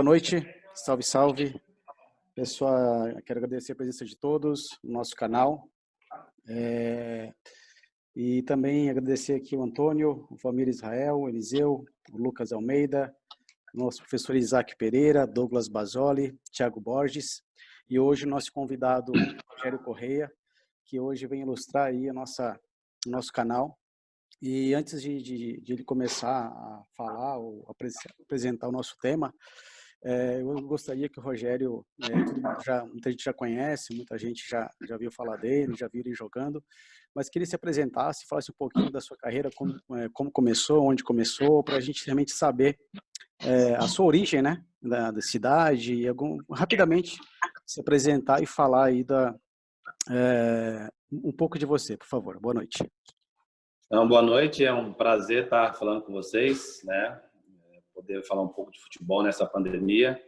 Boa noite, salve, salve. Pessoal, quero agradecer a presença de todos no nosso canal. E também agradecer aqui o Antônio, o Valmir Israel, o Eliseu, o Lucas Almeida, o nosso professor Isaac Pereira, Douglas Basoli, Thiago Borges, e hoje o nosso convidado, Rogério Correia, que hoje vem ilustrar aí o nosso canal. E antes de ele começar a falar ou apresentar o nosso tema, eu gostaria que o Rogério, muita gente já conhece, muita gente já viu falar dele, já viu ele jogando, mas que ele se apresentasse, falasse um pouquinho da sua carreira, como começou, onde começou, para a gente realmente saber a sua origem, né, da cidade, e rapidamente se apresentar e falar aí um pouco de você, por favor. Boa noite. Então, boa noite, é um prazer estar falando com vocês, né? Poder falar um pouco de futebol nessa pandemia.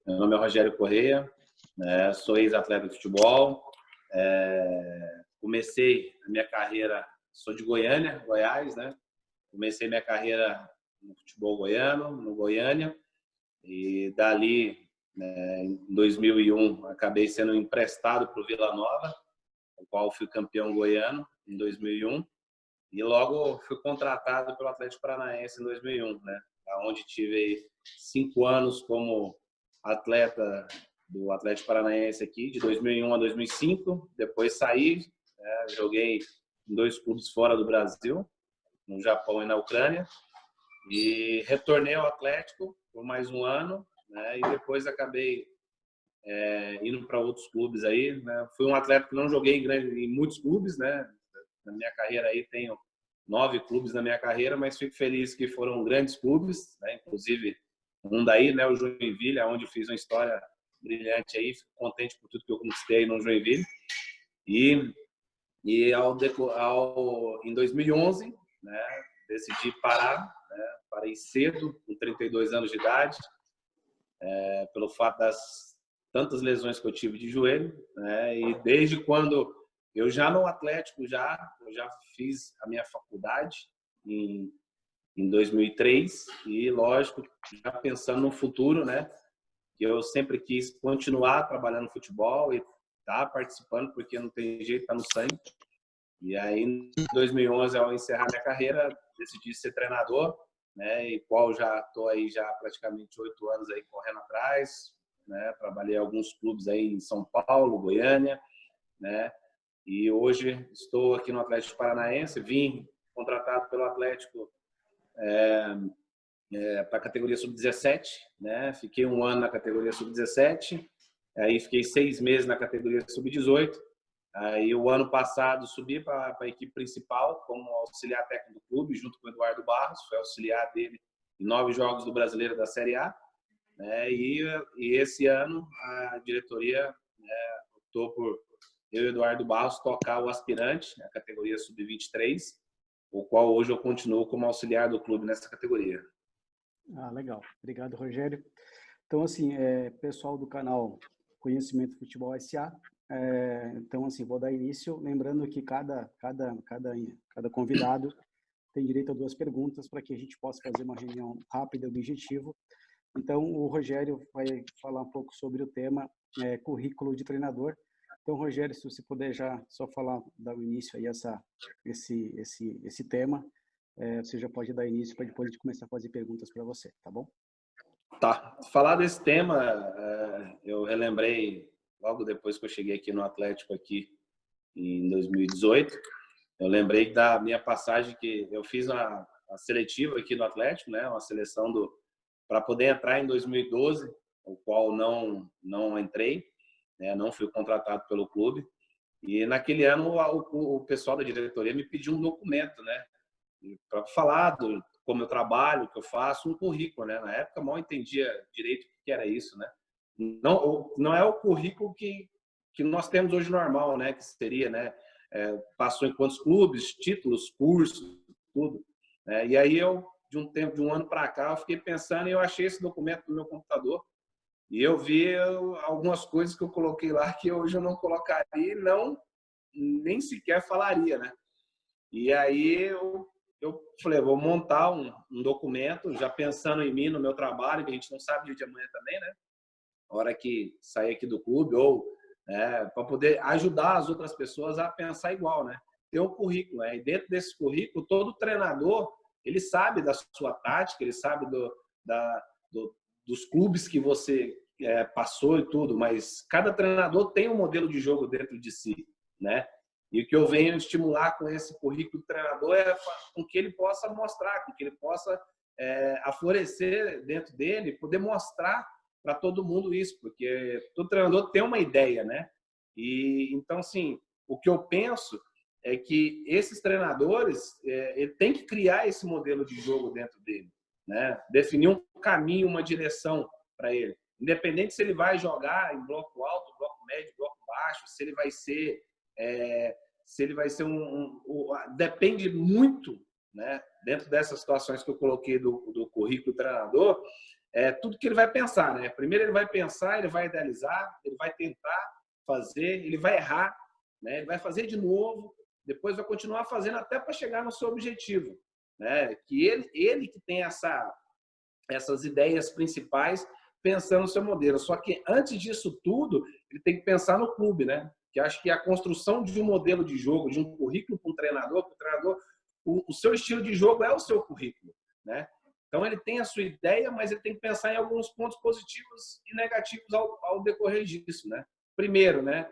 Meu nome é Rogério Correia, né? Sou ex-atleta de futebol. Comecei a minha carreira, sou de Goiânia, Goiás, né? Comecei minha carreira no futebol goiano, no Goiânia, e dali, né, em 2001, acabei sendo emprestado para o Vila Nova, o qual fui campeão goiano em 2001. E logo fui contratado pelo Atlético Paranaense em 2001, né? Onde tive 5 anos como atleta do Atlético Paranaense aqui, de 2001 a 2005. Depois saí, né? Joguei em 2 clubes fora do Brasil, no Japão e na Ucrânia. E retornei ao Atlético por mais 1 ano, né? E depois acabei indo para outros clubes aí, né? Fui um atleta que não joguei em muitos clubes, né? Na minha carreira aí tenho 9 clubes na minha carreira, mas fico feliz que foram grandes clubes, né? Inclusive um daí, né, o Joinville, onde fiz uma história brilhante aí, fico contente por tudo que eu conquistei no Joinville. E em 2011, né, decidi parar, né? Parei cedo, com 32 anos de idade, pelo fato das tantas lesões que eu tive de joelho, né? E desde quando eu já no Atlético, eu já fiz a minha faculdade em 2003 e, lógico, já pensando no futuro, né? Que eu sempre quis continuar trabalhando no futebol e estar participando, porque não tem jeito, tá no sangue. E aí, em 2011, ao encerrar minha carreira, decidi ser treinador, né? E qual já estou aí já praticamente 8 anos aí correndo atrás, né? Trabalhei em alguns clubes aí em São Paulo, Goiânia, né? E hoje estou aqui no Atlético Paranaense, vim contratado pelo Atlético para a categoria sub-17, né? Fiquei 1 ano na categoria sub-17, aí fiquei 6 meses na categoria sub-18. Aí o ano passado subi para a equipe principal como auxiliar técnico do clube, junto com o Eduardo Barros, foi auxiliar dele em 9 jogos do Brasileiro da Série A, né? E esse ano a diretoria, né, optou por eu e o Eduardo Barros tocar o aspirante, a categoria sub-23, o qual hoje eu continuo como auxiliar do clube nessa categoria. Legal. Obrigado, Rogério. Então, assim, pessoal do canal Conhecimento Futebol SA, então, assim, vou dar início, lembrando que cada convidado tem direito a 2 perguntas para que a gente possa fazer uma reunião rápida e objetiva. Então, o Rogério vai falar um pouco sobre o tema currículo de treinador. Então, Rogério, se você puder já só dar o início aí esse tema, você já pode dar início para depois a gente começar a fazer perguntas para você, tá bom? Tá. Falar desse tema, eu relembrei logo depois que eu cheguei aqui no Atlético aqui em 2018. Eu lembrei da minha passagem que eu fiz a seletiva aqui no Atlético, né? Uma seleção para poder entrar em 2012, o qual não entrei, né? Não fui contratado pelo clube. E naquele ano o pessoal da diretoria me pediu um documento, né? Para falar como eu trabalho, o que eu faço, um currículo, né? Na época mal entendia direito o que era isso, né? Não é o currículo que nós temos hoje normal, né? Que seria, né? Passou em quantos clubes, títulos, cursos, tudo. E aí de um ano para cá, eu fiquei pensando e eu achei esse documento no meu computador e eu vi algumas coisas que eu coloquei lá que hoje eu não colocaria e nem sequer falaria, né? E aí eu eu falei, vou montar um documento, já pensando em mim, no meu trabalho, que a gente não sabe dia de amanhã também, né? A hora que sair aqui do clube, ou para poder ajudar as outras pessoas a pensar igual, né? Ter um currículo, né? E dentro desse currículo, todo treinador, ele sabe da sua tática, ele sabe dos clubes que você passou e tudo, mas cada treinador tem um modelo de jogo dentro de si, né? E o que eu venho estimular com esse currículo do treinador é com que ele possa mostrar, com que ele possa aflorescer dentro dele, poder mostrar para todo mundo isso, porque todo treinador tem uma ideia, né? E então, assim, o que eu penso é que esses treinadores, ele tem que criar esse modelo de jogo dentro dele, né? Definir um caminho, uma direção para ele. Independente se ele vai jogar em bloco alto, bloco médio, bloco baixo, se ele vai ser depende muito, né? Dentro dessas situações que eu coloquei do currículo do treinador, tudo que ele vai pensar, né? Primeiro ele vai pensar, ele vai idealizar, ele vai tentar fazer, ele vai errar, né? Ele vai fazer de novo, depois vai continuar fazendo até para chegar no seu objetivo, né? Que ele que tem essas ideias principais pensando no seu modelo. Só que antes disso tudo, ele tem que pensar no clube, né? Que acho que a construção de um modelo de jogo, de um currículo para um treinador, o seu estilo de jogo é o seu currículo, né? Então ele tem a sua ideia, mas ele tem que pensar em alguns pontos positivos e negativos ao decorrer disso, né? Primeiro, né?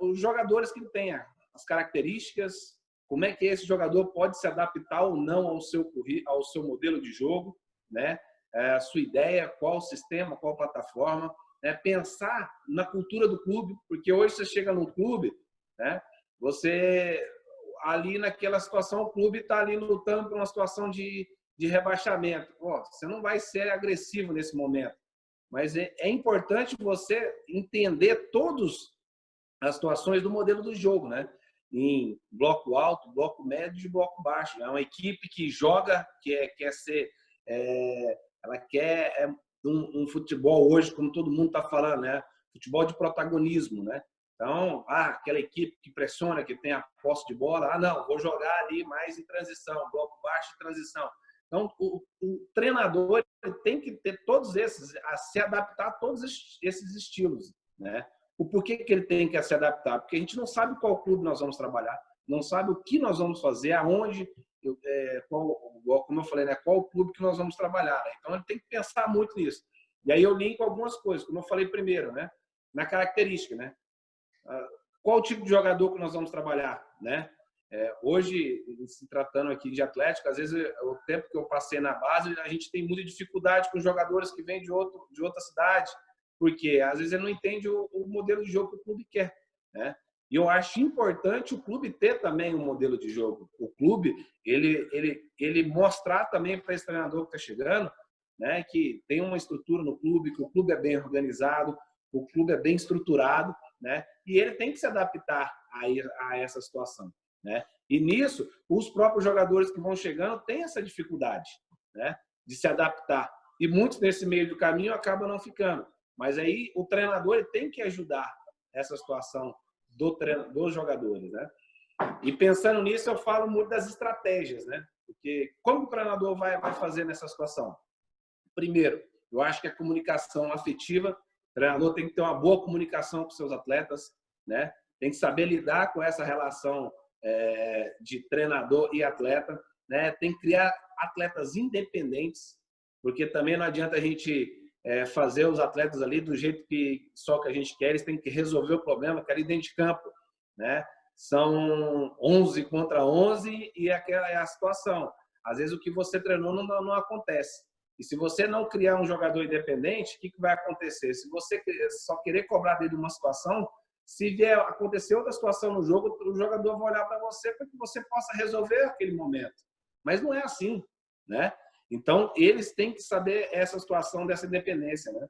Os jogadores que tenham as características, como é que esse jogador pode se adaptar ou não ao seu modelo de jogo, né? A sua ideia, qual sistema, qual plataforma, né? Pensar na cultura do clube, porque hoje você chega num clube, né? Você ali naquela situação, o clube está ali lutando por uma situação de rebaixamento. Você não vai ser agressivo nesse momento, mas é importante você entender todas as situações do modelo do jogo, né? Em bloco alto, bloco médio e bloco baixo. É uma equipe que joga, quer ser, ela quer um futebol hoje, como todo mundo está falando, né? Futebol de protagonismo, né? Então, aquela equipe que pressiona, que tem a posse de bola, não, vou jogar ali mais em transição, bloco baixo e transição. Então, o treinador tem que ter todos esses, a se adaptar a todos esses estilos, né? O porquê que ele tem que se adaptar? Porque a gente não sabe qual clube nós vamos trabalhar, não sabe o que nós vamos fazer, aonde, como eu falei, né? Qual o clube que nós vamos trabalhar, né? Então, ele tem que pensar muito nisso. E aí eu linko algumas coisas, como eu falei primeiro, né? Na característica, né? Qual o tipo de jogador que nós vamos trabalhar, né? Hoje, se tratando aqui de Atlético, às vezes o tempo que eu passei na base, a gente tem muita dificuldade com jogadores que vêm de outra cidade, porque às vezes ele não entende o modelo de jogo que o clube quer, né? E eu acho importante o clube ter também um modelo de jogo. O clube, ele mostrar também para esse treinador que está chegando, né, que tem uma estrutura no clube, que o clube é bem organizado, o clube é bem estruturado, né? E ele tem que se adaptar a essa situação, né? E nisso, os próprios jogadores que vão chegando têm essa dificuldade, né, de se adaptar. E muitos nesse meio do caminho acabam não ficando. Mas aí o treinador ele tem que ajudar essa situação dos jogadores, né? E pensando nisso, eu falo muito das estratégias, né? Porque como o treinador vai fazer nessa situação? Primeiro, eu acho que a comunicação afetiva, o treinador tem que ter uma boa comunicação com seus atletas, né? Tem que saber lidar com essa relação de treinador e atleta, né? Tem que criar atletas independentes, porque também não adianta a gente fazer os atletas ali do jeito que a gente quer, eles têm que resolver o problema que é ali dentro de campo, né? São 11 contra 11 e aquela é a situação. Às vezes o que você treinou não acontece. E se você não criar um jogador independente, o que vai acontecer? Se você só querer cobrar dele uma situação, se vier acontecer outra situação no jogo, o jogador vai olhar para você para que você possa resolver aquele momento. Mas não é assim, né? Então, eles têm que saber essa situação dessa independência, né?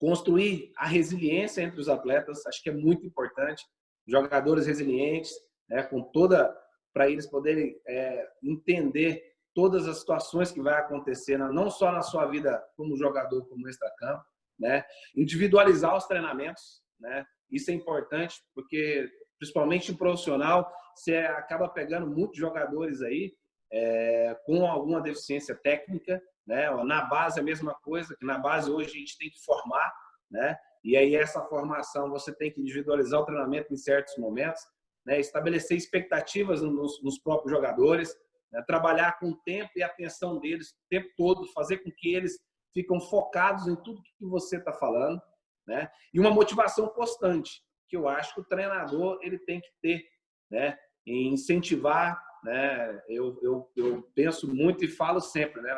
Construir a resiliência entre os atletas, acho que é muito importante. Jogadores resilientes, né? Para eles poderem entender todas as situações que vai acontecer, não só na sua vida como jogador, como extracampo, né? Individualizar os treinamentos, né? Isso é importante, porque, principalmente em profissional, você acaba pegando muitos jogadores aí com alguma deficiência técnica, né? Na base a mesma coisa, que na base hoje a gente tem que formar, né? E aí essa formação você tem que individualizar o treinamento em certos momentos, né? Estabelecer expectativas nos próprios jogadores, né? Trabalhar com o tempo e a atenção deles o tempo todo, fazer com que eles ficam focados em tudo que você está falando, né? E uma motivação constante, que eu acho que o treinador ele tem que ter, né? E incentivar, né? Eu penso muito e falo sempre, né?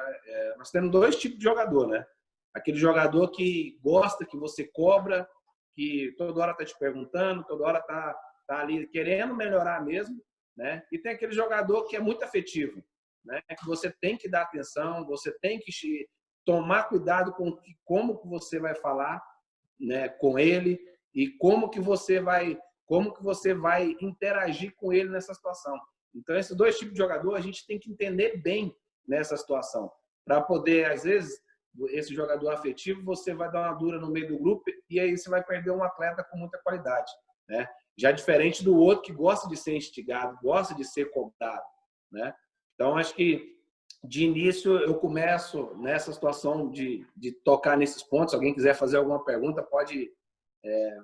Nós temos dois tipos de jogador, né? Aquele jogador que gosta, que você cobra, que toda hora está te perguntando, toda hora tá ali querendo melhorar mesmo, né? E tem aquele jogador que é muito afetivo, né? Que você tem que dar atenção, você tem que tomar cuidado com como que você vai falar, né, com ele e como que você vai interagir com ele nessa situação. Então, esses dois tipos de jogador a gente tem que entender bem nessa situação, para poder, às vezes, esse jogador afetivo, você vai dar uma dura no meio do grupo e aí você vai perder um atleta com muita qualidade, né? Já diferente do outro que gosta de ser instigado, gosta de ser cobrado, né? Então, acho que de início eu começo nessa situação de tocar nesses pontos. Se alguém quiser fazer alguma pergunta, pode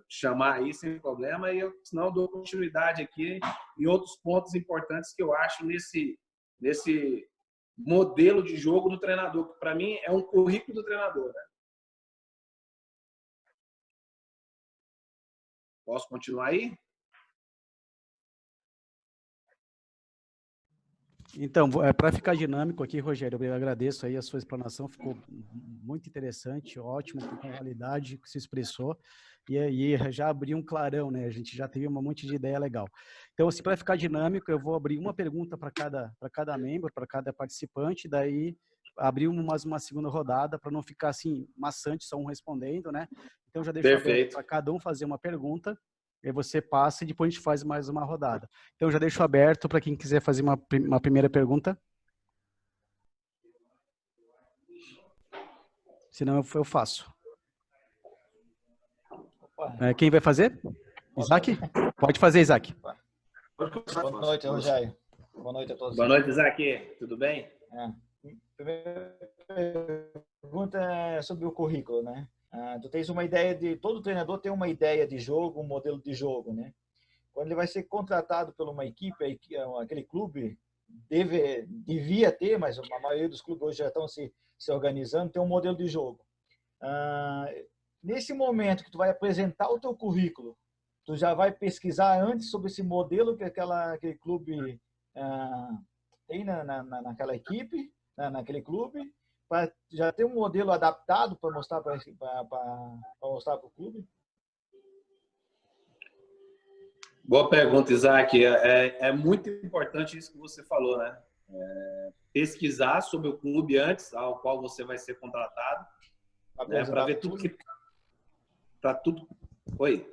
chamar aí sem problema, e senão eu dou continuidade aqui em outros pontos importantes que eu acho nesse modelo de jogo do treinador, que para mim é um currículo do treinador, né? Posso continuar aí? Então, para ficar dinâmico aqui, Rogério, eu agradeço aí a sua explanação, ficou muito interessante, ótimo, com qualidade, que se expressou, e aí já abriu um clarão, né? A gente já teve um monte de ideia legal. Então, assim, para ficar dinâmico, eu vou abrir uma pergunta para cada membro, para cada participante, daí abrir uma segunda rodada, para não ficar assim, maçante, só um respondendo, né? Então, já deixo aberto para cada um fazer uma pergunta, aí você passa e depois a gente faz mais uma rodada. Então, já deixo aberto para quem quiser fazer uma primeira pergunta. Senão eu faço. Quem vai fazer? Isaac? Pode fazer, Isaac. Boa noite, Rogério. Boa noite a todos. Boa noite, Isaac. Tudo bem? Primeira pergunta é sobre o currículo, né? Tu tens uma ideia todo treinador tem uma ideia de jogo, um modelo de jogo, né? Quando ele vai ser contratado por uma equipe, aquele clube devia ter, mas a maioria dos clubes hoje já estão se organizando, tem um modelo de jogo. Nesse momento que tu vai apresentar o teu currículo, tu já vai pesquisar antes sobre esse modelo que aquele clube tem naquela equipe, naquele clube, para já ter um modelo adaptado para mostrar para o clube? Boa pergunta, Isaac. É muito importante isso que você falou, né? Pesquisar sobre o clube antes ao qual você vai ser contratado, né? Para ver tudo que tá tudo. Oi.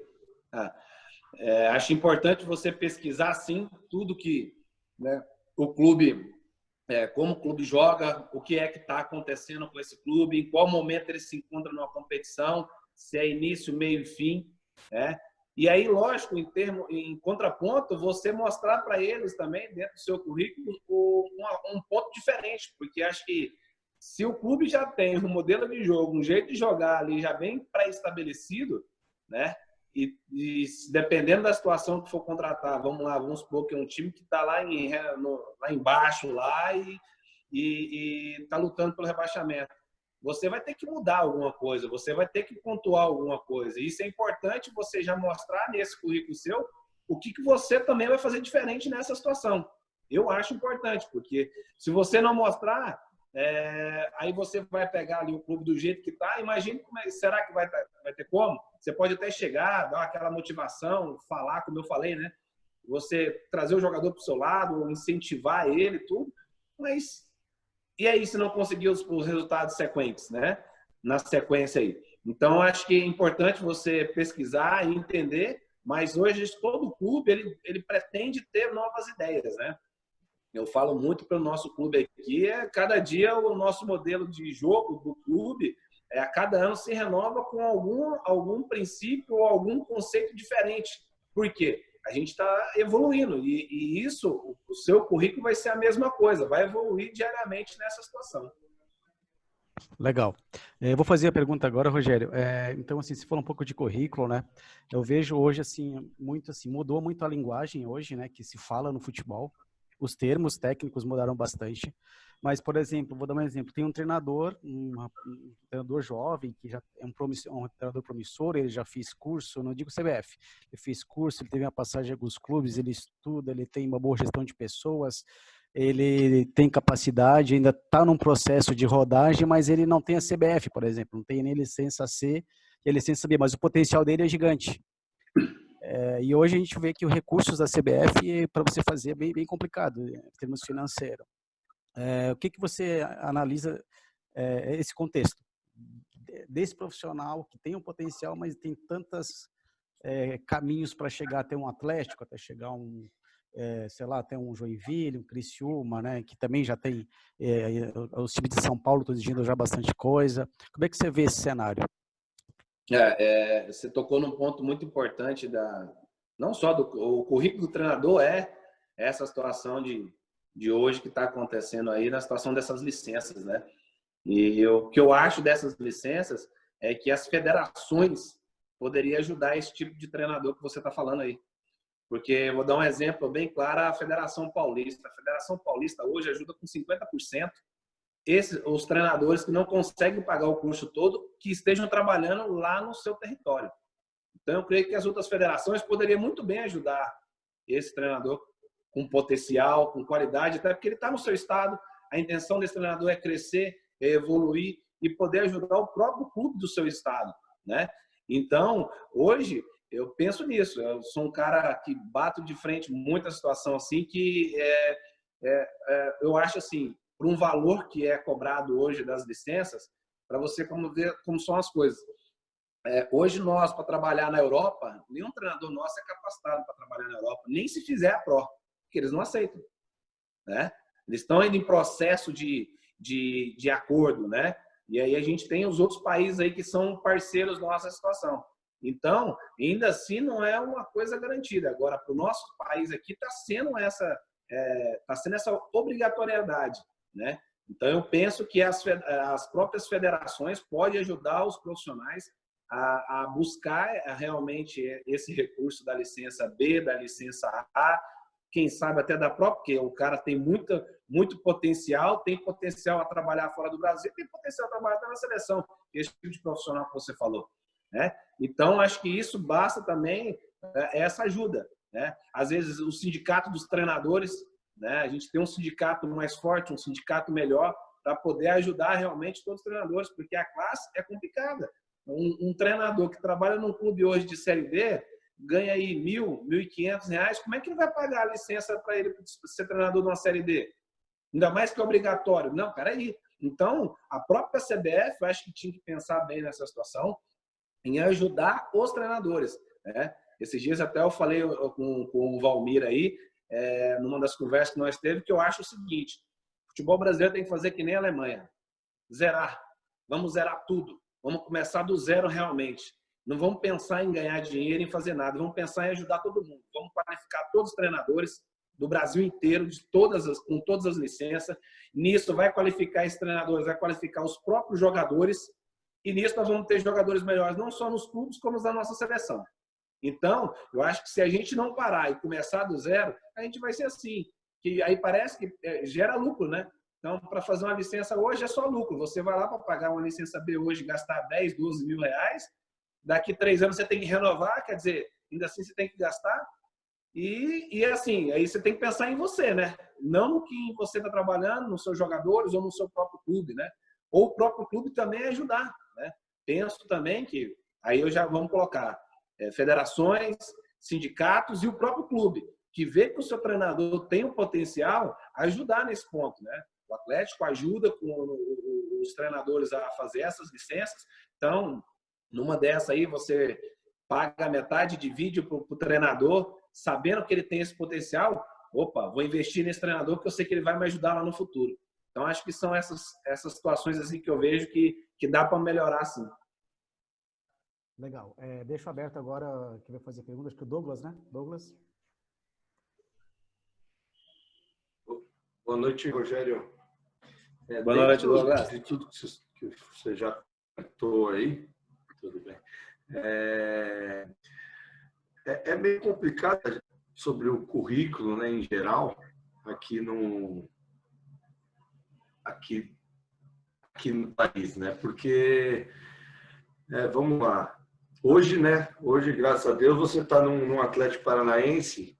Acho importante você pesquisar sim tudo que, né, o clube, como o clube joga, o que é que está acontecendo com esse clube, em qual momento ele se encontra numa competição, se é início, meio e fim, né? E aí, lógico, em contraponto, você mostrar para eles também, dentro do seu currículo, um ponto diferente, porque acho que se o clube já tem um modelo de jogo, um jeito de jogar ali já bem pré-estabelecido, né? E dependendo da situação que for contratar, vamos supor que é um time que está lá embaixo lá e está lutando pelo rebaixamento. Você vai ter que mudar alguma coisa, você vai ter que pontuar alguma coisa. E isso é importante você já mostrar nesse currículo seu o que você também vai fazer diferente nessa situação. Eu acho importante, porque se você não mostrar, aí você vai pegar ali o clube do jeito que está. Imagine será que vai ter como? Você pode até chegar, dar aquela motivação, falar, como eu falei, né? Você trazer o jogador para o seu lado, incentivar ele, tudo. Mas e aí se não conseguir os resultados sequentes, né? Na sequência aí. Então, acho que é importante você pesquisar e entender, mas hoje todo clube ele pretende ter novas ideias, né? Eu falo muito pelo nosso clube aqui, cada dia o nosso modelo de jogo do clube, a cada ano se renova com algum princípio ou algum conceito diferente. Por quê? a gente está evoluindo. E isso, o seu currículo vai ser a mesma coisa, vai evoluir diariamente nessa situação. Legal. Eu vou fazer a pergunta agora, Rogério. Então, assim, você falou um pouco de currículo, né? Eu vejo hoje, assim, muito assim, mudou muito a linguagem hoje, né, que se fala no futebol. Os termos técnicos mudaram bastante. Mas, por exemplo, vou dar um exemplo. Tem um treinador jovem, que já é um treinador promissor, ele já fez curso, não digo CBF, ele fez curso, ele teve uma passagem em alguns clubes, ele estuda, ele tem uma boa gestão de pessoas, ele tem capacidade, ainda está num processo de rodagem, mas ele não tem a CBF, por exemplo, não tem nem licença C e licença B, mas o potencial dele é gigante. E hoje a gente vê que os recursos da CBF para você fazer é bem complicado em termos financeiros. O que você analisa esse contexto desse profissional que tem um potencial, mas tem tantos caminhos para chegar até um Atlético, até chegar sei lá, até um Joinville, um Criciúma, né, que também já tem os times de São Paulo estão exigindo já bastante coisa. Como é que você vê esse cenário? Você tocou num ponto muito importante não só o currículo do treinador, essa situação de hoje que está acontecendo aí na situação dessas licenças, né? E o que eu acho dessas licenças é que as federações poderiam ajudar esse tipo de treinador que você está falando aí. Porque, vou dar um exemplo bem claro, a Federação Paulista. A Federação Paulista hoje ajuda com 50% os treinadores que não conseguem pagar o custo todo, que estejam trabalhando lá no seu território. Então, eu creio que as outras federações poderiam muito bem ajudar esse treinador com potencial, com qualidade, até porque ele está no seu estado. A intenção desse treinador é crescer, é evoluir e poder ajudar o próprio clube do seu estado, né? Então, hoje, eu penso nisso. Eu sou um cara que bato de frente muita situação assim, que eu acho assim, por um valor que é cobrado hoje das licenças, para você ver como são as coisas. Hoje nós, para trabalhar na Europa, nenhum treinador nosso é capacitado para trabalhar na Europa, nem se fizer a Pro, porque eles não aceitam, né? Eles estão indo em processo de acordo, né? E aí a gente tem os outros países aí que são parceiros nossa situação. Então, ainda assim, não é uma coisa garantida. Agora, para o nosso país aqui, está sendo essa obrigatoriedade, né? Então, eu penso que as próprias federações podem ajudar os profissionais a buscar realmente esse recurso da licença B, da licença A, quem sabe até da própria, porque o cara tem muito potencial, tem potencial a trabalhar fora do Brasil, tem potencial a trabalhar na seleção, esse tipo de profissional que você falou, né? Então, acho que isso basta também, essa ajuda, né? Às vezes, o sindicato dos treinadores, né? A gente tem um sindicato mais forte, um sindicato melhor, para poder ajudar realmente todos os treinadores, porque a classe é complicada. Um treinador que trabalha num clube hoje de Série D ganha aí R$1.000, R$1.500, como é que ele vai pagar a licença para ele ser treinador de uma Série D? Ainda mais que é obrigatório. Não, peraí. Então, a própria CBF, eu acho que tinha que pensar bem nessa situação, em ajudar os treinadores, né? Esses dias até eu falei com o Valmir aí, numa das conversas que nós teve, que eu acho o seguinte: o futebol brasileiro tem que fazer que nem a Alemanha, zerar. Vamos zerar tudo. Vamos começar do zero realmente. Não vamos pensar em ganhar dinheiro, em fazer nada. Vamos pensar em ajudar todo mundo. Vamos qualificar todos os treinadores do Brasil inteiro, com todas as licenças. Nisso vai qualificar esses treinadores, vai qualificar os próprios jogadores. E nisso nós vamos ter jogadores melhores, não só nos clubes, como na nossa seleção. Então, eu acho que se a gente não parar e começar do zero, a gente vai ser assim. Que aí parece que gera lucro, né? Então, para fazer uma licença hoje é só lucro. Você vai lá para pagar uma licença B hoje, gastar 10, 12 mil reais. Daqui 3 anos você tem que renovar, quer dizer, ainda assim você tem que gastar. E assim, aí você tem que pensar em você, né? Não no que você está trabalhando, nos seus jogadores ou no seu próprio clube, né? Ou o próprio clube também ajudar, né? Penso também que, aí vamos colocar federações, sindicatos e o próprio clube, que vê que o seu treinador tem um potencial, ajudar nesse ponto, né? O Atlético ajuda com os treinadores a fazer essas licenças. Então, numa dessa aí, você paga metade, divide para o treinador, sabendo que ele tem esse potencial. Opa, vou investir nesse treinador porque eu sei que ele vai me ajudar lá no futuro. Então, acho que são essas situações assim que eu vejo que dá para melhorar, sim. Legal. Deixo aberto agora, quem vai fazer perguntas, acho que o Douglas, né? Douglas? Boa noite, Rogério. Boa noite, Douglas. De tudo que você já comentou aí, tudo bem. É meio complicado sobre o currículo, né, em geral, aqui no país, né? Porque, vamos lá, hoje, graças a Deus, você está num Atlético Paranaense,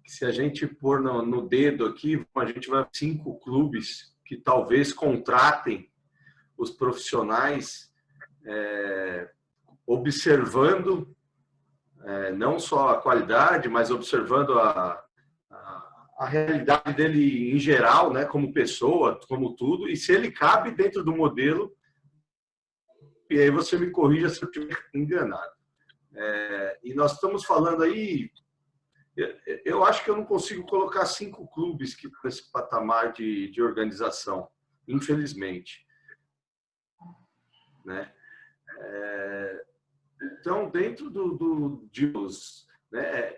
que se a gente pôr no dedo aqui, a gente vai 5 clubes que talvez contratem os profissionais, observando não só a qualidade, mas observando a realidade dele em geral, né, como pessoa, como tudo, e se ele cabe dentro do modelo, e aí você me corrija se eu estiver enganado. E nós estamos falando aí, eu acho que eu não consigo colocar 5 clubes que estão nesse patamar de organização, infelizmente. Né? Então, dentro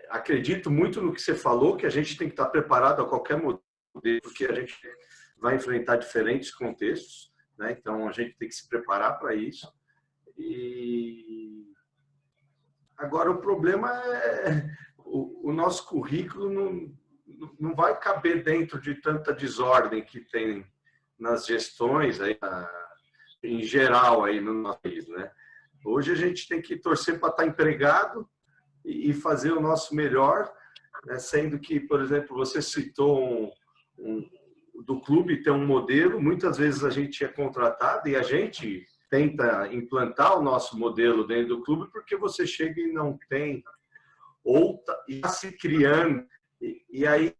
acredito muito no que você falou, que a gente tem que estar preparado a qualquer modelo, porque a gente vai enfrentar diferentes contextos, né? Então a gente tem que se preparar para isso. E agora o problema o nosso currículo não vai caber dentro de tanta desordem que tem nas gestões aí, em geral aí no nosso país, né? Hoje a gente tem que torcer para estar empregado e fazer o nosso melhor, né? Sendo que, por exemplo, você citou do clube ter um modelo, muitas vezes a gente é contratado e a gente tenta implantar o nosso modelo dentro do clube porque você chega e não tem, ou está se criando. E aí,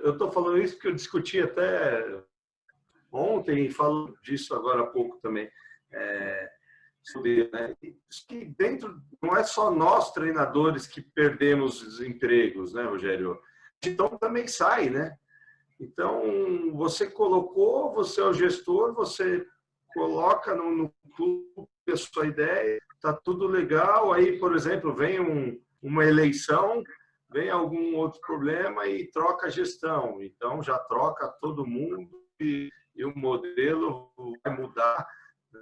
eu estou falando isso porque eu discuti até ontem e falo disso agora há pouco também. Que dentro não é só nós treinadores que perdemos os empregos, né, Rogério? Então também sai, né? Então você colocou, você é o gestor, você coloca no clube a sua ideia, tá tudo legal. Aí, por exemplo, vem uma eleição, vem algum outro problema e troca a gestão. Então já troca todo mundo e o modelo vai mudar.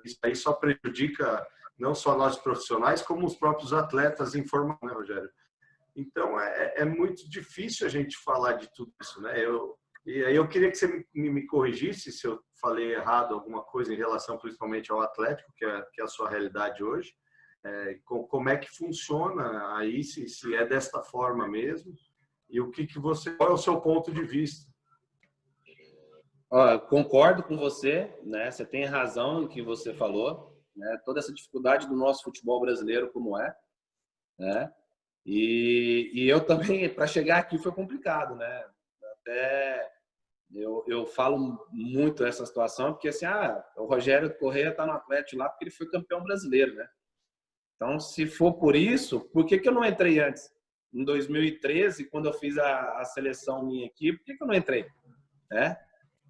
Isso aí só prejudica não só nós profissionais, como os próprios atletas em formação, né, Rogério? Então, é muito difícil a gente falar de tudo isso, né? E aí eu queria que você me corrigisse se eu falei errado alguma coisa em relação principalmente ao Atlético, que é a sua realidade hoje. Como é que funciona aí, se é desta forma mesmo, e qual é o seu ponto de vista? Eu concordo com você, né? Você tem razão no que você falou, né? Toda essa dificuldade do nosso futebol brasileiro como né? E eu também, para chegar aqui foi complicado, né? Até eu falo muito dessa situação, porque assim, o Rogério Corrêa está no Atlético lá porque ele foi campeão brasileiro, né? Então, se for por isso, por que eu não entrei antes? Em 2013, quando eu fiz a seleção minha aqui, por que eu não entrei? Né?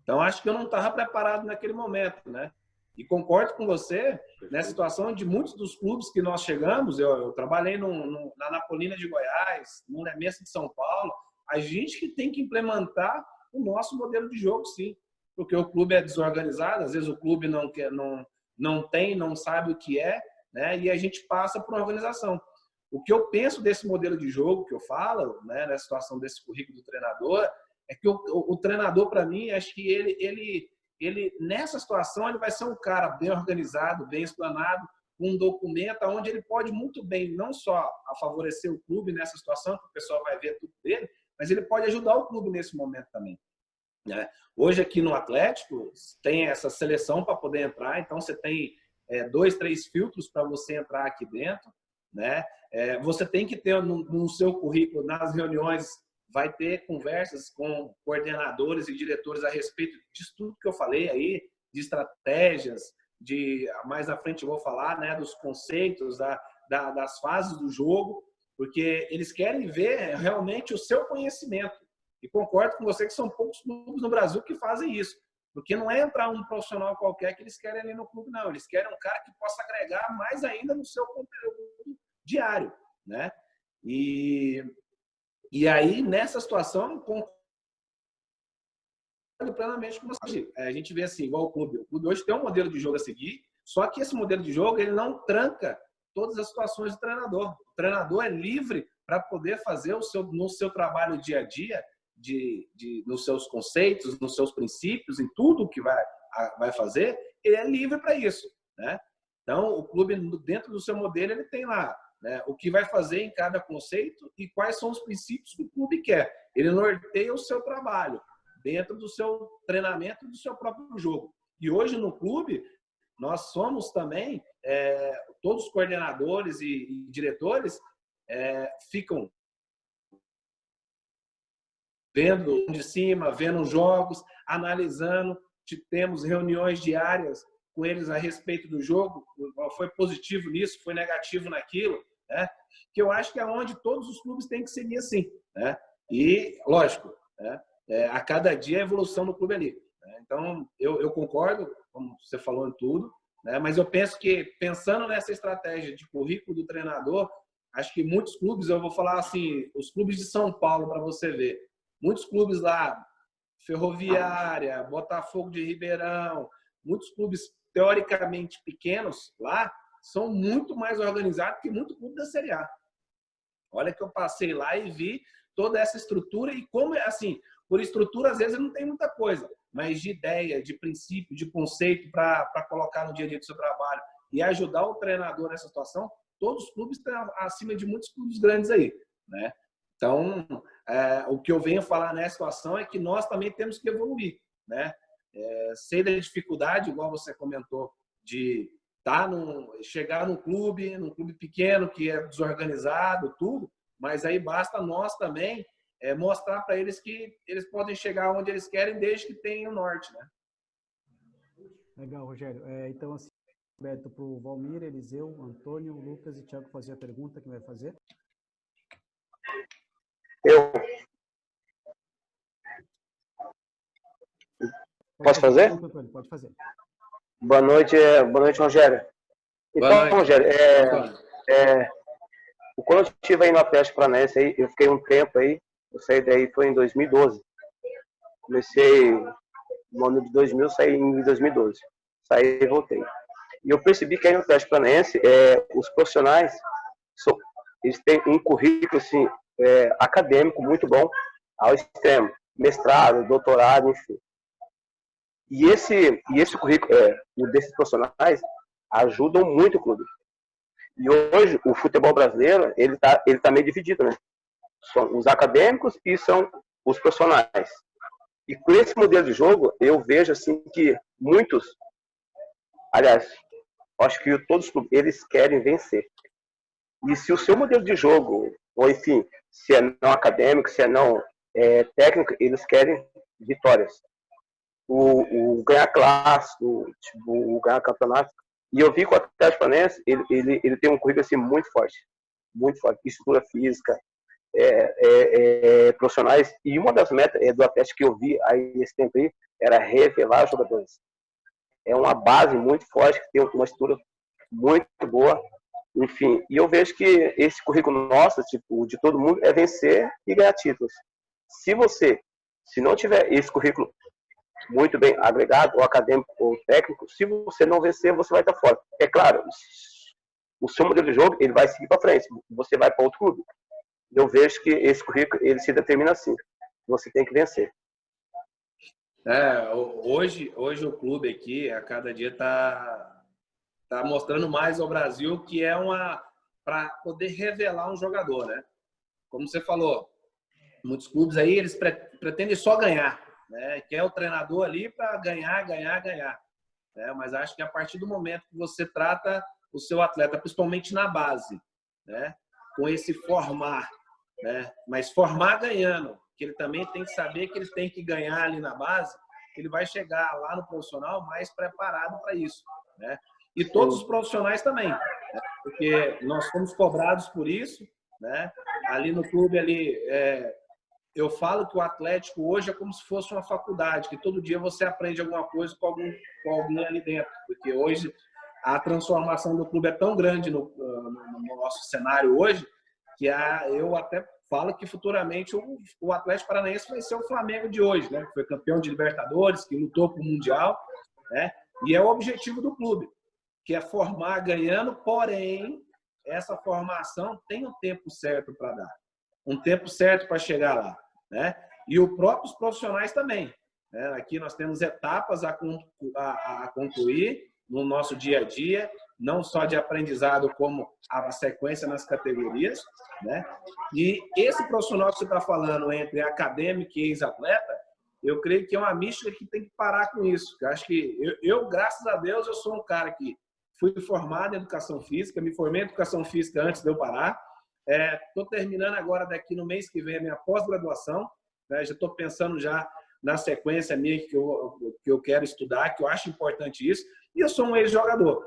Então, acho que eu não estava preparado naquele momento, né? E concordo com você nessa situação de muitos dos clubes que nós chegamos. Eu trabalhei na Napolina de Goiás, no Lemense de São Paulo. A gente que tem que implementar o nosso modelo de jogo, sim. Porque o clube é desorganizado, às vezes o clube não sabe o que é, né? E a gente passa por uma organização. O que eu penso desse modelo de jogo que eu falo, né, nessa situação desse currículo do treinador, é que o treinador, para mim, acho que ele, nessa situação, ele vai ser um cara bem organizado, bem explanado, com um documento onde ele pode muito bem, não só a favorecer o clube nessa situação, que o pessoal vai ver tudo dele, mas ele pode ajudar o clube nesse momento também. Né? Hoje, aqui no Atlético, tem essa seleção para poder entrar, então você tem 2, 3 filtros para você entrar aqui dentro. Né? Você tem que ter no seu currículo, nas reuniões, vai ter conversas com coordenadores e diretores a respeito disso tudo que eu falei aí, de estratégias, mais à frente eu vou falar, né, dos conceitos, das fases do jogo, porque eles querem ver realmente o seu conhecimento. E concordo com você que são poucos clubes no Brasil que fazem isso, porque não é entrar um profissional qualquer que eles querem ali no clube, não. Eles querem um cara que possa agregar mais ainda no seu conteúdo diário, né? E aí, nessa situação, plenamente com você. A gente vê assim, igual o clube. O clube hoje tem um modelo de jogo a seguir, só que esse modelo de jogo ele não tranca todas as situações do treinador. O treinador é livre para poder fazer no seu trabalho dia a dia, nos seus conceitos, nos seus princípios, em tudo que vai fazer, ele é livre para isso, né? Então, o clube, dentro do seu modelo, ele tem lá, né, o que vai fazer em cada conceito e quais são os princípios que o clube quer. Ele norteia o seu trabalho dentro do seu treinamento e do seu próprio jogo. E hoje, no clube, nós somos também, todos os coordenadores e diretores ficam vendo de cima, vendo jogos, analisando, temos reuniões diárias com eles a respeito do jogo, foi positivo nisso, foi negativo naquilo, né? Que eu acho que é onde todos os clubes têm que seguir assim, né? E, lógico, né? A cada dia a evolução do clube ali, né? Então, eu concordo, como você falou em tudo, né? Mas eu penso que, pensando nessa estratégia de currículo do treinador, acho que muitos clubes, eu vou falar assim, os clubes de São Paulo, para você ver, muitos clubes lá, Ferroviária, Botafogo de Ribeirão, muitos clubes teoricamente pequenos lá, são muito mais organizados que muito clube da Série A. Olha que eu passei lá e vi toda essa estrutura e como, assim, por estrutura às vezes não tem muita coisa, mas de ideia, de princípio, de conceito para colocar no dia a dia do seu trabalho e ajudar o treinador nessa situação, todos os clubes estão acima de muitos clubes grandes aí, né? Então, o que eu venho falar nessa situação é que nós também temos que evoluir, né? Sei da dificuldade, igual você comentou, de chegar num clube pequeno que é desorganizado, tudo, mas aí basta nós também mostrar para eles que eles podem chegar onde eles querem desde que tenham o norte, né? Legal, Rogério. Então, assim, aberto para o Valmir, Eliseu, Antônio, Lucas e Thiago fazer a pergunta. Quem vai fazer? Eu. Posso fazer? Pode fazer. Boa noite, Rogério. Então, Boa noite, Rogério, quando eu estive aí no Atlético Paranaense, aí, eu fiquei um tempo aí, eu saí daí, foi em 2012. Comecei no ano de 2000, saí em 2012. Saí e voltei. E eu percebi que aí no Atlético Paranaense, os profissionais, eles têm um currículo assim, acadêmico muito bom, ao extremo. Mestrado, doutorado, enfim. E esse currículo desses profissionais ajudam muito o clube. E hoje o futebol brasileiro ele tá meio dividido, né? São os acadêmicos e são os profissionais. E com esse modelo de jogo eu vejo assim que muitos, aliás, acho que todos os clubes eles querem vencer. E se o seu modelo de jogo, ou enfim, se é não acadêmico, se é não técnico, eles querem vitórias. O ganhar clássico, o ganhar campeonato. E eu vi que o Atlético Paranaense, ele tem um currículo assim, muito forte, estrutura física, profissionais. E uma das metas do Atlético que eu vi aí nesse tempo aí era revelar os jogadores. É uma base muito forte, que tem uma estrutura muito boa. Enfim, e eu vejo que esse currículo nosso, tipo, de todo mundo, é vencer e ganhar títulos. Se não tiver esse currículo muito bem agregado, ou acadêmico, ou técnico, se você não vencer, você vai estar fora. É claro, o seu modelo de jogo, ele vai seguir para frente, você vai para outro clube. Eu vejo que esse currículo, ele se determina assim, você tem que vencer. Hoje o clube aqui, a cada dia está mostrando mais ao Brasil que para poder revelar um jogador, né? Como você falou, muitos clubes aí, eles pretendem só ganhar, né? Quer o treinador ali para ganhar, né? Mas acho que a partir do momento que você trata o seu atleta, principalmente na base, né? Com esse formar, né? Mas formar ganhando, que ele também tem que saber que ele tem que ganhar ali na base, ele vai chegar lá no profissional mais preparado para isso, né? E todos os profissionais também, né? Porque nós fomos cobrados por isso, né? Ali no clube ali, eu falo que o Atlético hoje é como se fosse uma faculdade, que todo dia você aprende alguma coisa com alguém ali dentro, porque hoje a transformação do clube é tão grande no nosso cenário hoje, que eu até falo que futuramente o Atlético Paranaense vai ser o Flamengo de hoje, né? Que foi campeão de Libertadores, que lutou para o Mundial, né? E é o objetivo do clube, que é formar ganhando, porém, essa formação tem um tempo certo para dar, um tempo certo para chegar lá, né? E os próprios profissionais também, né? Aqui nós temos etapas a concluir no nosso dia a dia, não só de aprendizado, como a sequência nas categorias, né? E esse profissional que você está falando entre acadêmico e ex-atleta, eu creio que é uma mística que tem que parar com isso. Eu acho que graças a Deus, eu sou um cara que fui formado em educação física, me formei em educação física antes de eu parar. Estou terminando agora, daqui no mês que vem, a minha pós-graduação, né? Já estou pensando já na sequência minha que eu quero estudar, que eu acho importante isso. E eu sou um ex-jogador.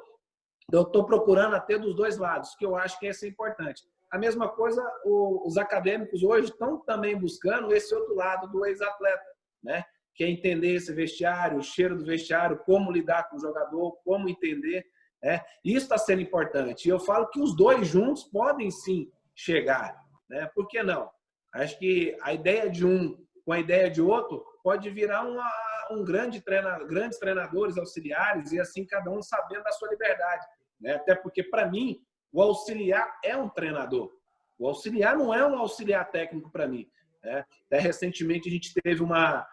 Então, eu estou procurando até dos dois lados, que eu acho que isso é importante. A mesma coisa, os acadêmicos hoje estão também buscando esse outro lado do ex-atleta, né? Que é entender esse vestiário, o cheiro do vestiário, como lidar com o jogador, como entender. Isso está sendo importante. E eu falo que os dois juntos podem sim chegar, né? Por que não? Acho que a ideia de um com a ideia de outro pode virar grandes treinadores auxiliares e assim cada um sabendo da sua liberdade, né? Até porque, para mim, o auxiliar é um treinador. O auxiliar não é um auxiliar técnico para mim, né? Até recentemente a gente teve uma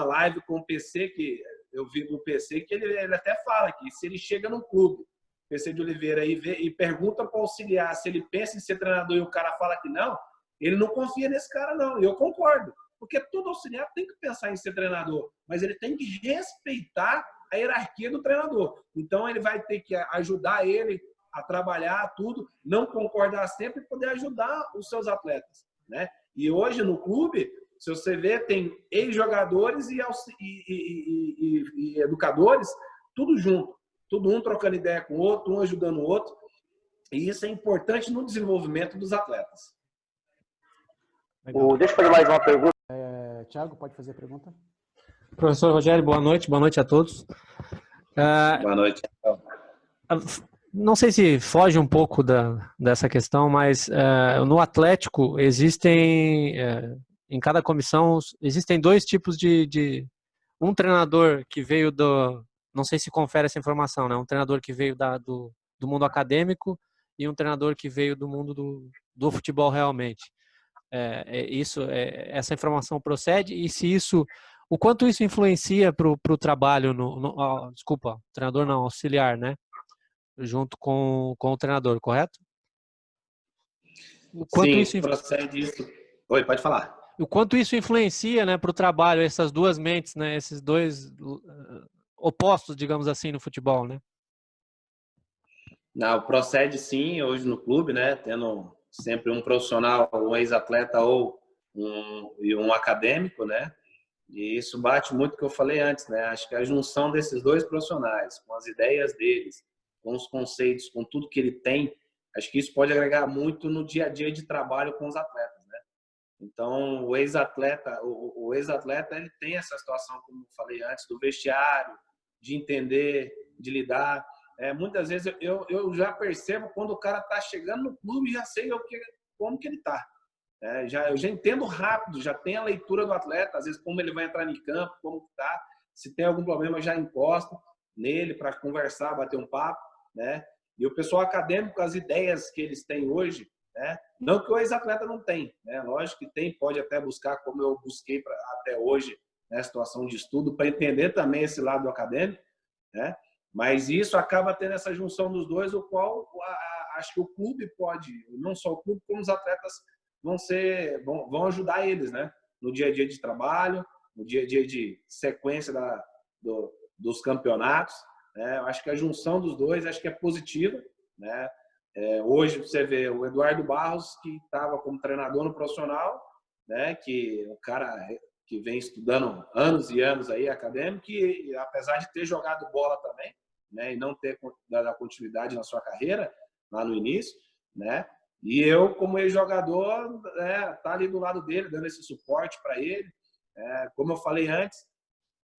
live com o PC, que eu vi do PC, que ele até fala que se ele chega num clube, PC de Oliveira, e pergunta para o auxiliar se ele pensa em ser treinador e o cara fala que não, ele não confia nesse cara, não. E eu concordo. Porque todo auxiliar tem que pensar em ser treinador, mas ele tem que respeitar a hierarquia do treinador. Então, ele vai ter que ajudar ele a trabalhar tudo, não concordar sempre e poder ajudar os seus atletas, né? E hoje, no clube, se você ver, tem ex-jogadores e educadores, tudo junto. Tudo um trocando ideia com o outro, um ajudando o outro. E isso é importante no desenvolvimento dos atletas. Deixa eu fazer mais uma pergunta. Thiago, pode fazer a pergunta? Professor Rogério, boa noite a todos. Boa noite. Não sei se foge um pouco dessa questão, mas no Atlético existem, em cada comissão, existem dois tipos de um treinador que veio não sei se confere essa informação, né? Um treinador que veio do mundo acadêmico e um treinador que veio do mundo do futebol realmente. Essa informação procede, e se isso, o quanto isso influencia para o trabalho desculpa, treinador não, auxiliar, né? Junto com o treinador, correto? O quanto Sim, procede isso. Oi, pode falar. O quanto isso influencia, né, para o trabalho, essas duas mentes, né, esses dois opostos, digamos assim, no futebol, né? Não, procede sim, hoje no clube, né, tendo sempre um profissional, um ex-atleta ou um acadêmico, né? E isso bate muito com o que eu falei antes, né? Acho que a junção desses dois profissionais, com as ideias deles, com os conceitos, com tudo que ele tem, acho que isso pode agregar muito no dia a dia de trabalho com os atletas, né? Então, o ex-atleta ele tem essa situação, como eu falei antes, do vestiário, de entender, de lidar. Muitas vezes eu já percebo quando o cara está chegando no clube, já sei como que ele está. Eu já entendo rápido, já tem a leitura do atleta, às vezes como ele vai entrar em campo, como está, se tem algum problema já encosta nele para conversar, bater um papo, né? E o pessoal acadêmico, as ideias que eles têm hoje, né? Não que o ex-atleta não tem, né? Lógico que tem, pode até buscar, como eu busquei até hoje, né? Situação de estudo, para entender também esse lado acadêmico, né? Mas isso acaba tendo essa junção dos dois, o qual acho que o clube pode, não só o clube, como os atletas vão ajudar eles, né? No dia a dia de trabalho, no dia a dia de sequência dos campeonatos, né? Eu acho que a junção dos dois acho que é positiva, né? Hoje você vê o Eduardo Barros, que estava como treinador no profissional, né? Que o cara que vem estudando anos e anos aí acadêmico, e apesar de ter jogado bola também, né? E não ter dado continuidade na sua carreira lá no início, né? E eu, como ex-jogador, tá ali do lado dele, dando esse suporte para ele. Como eu falei antes,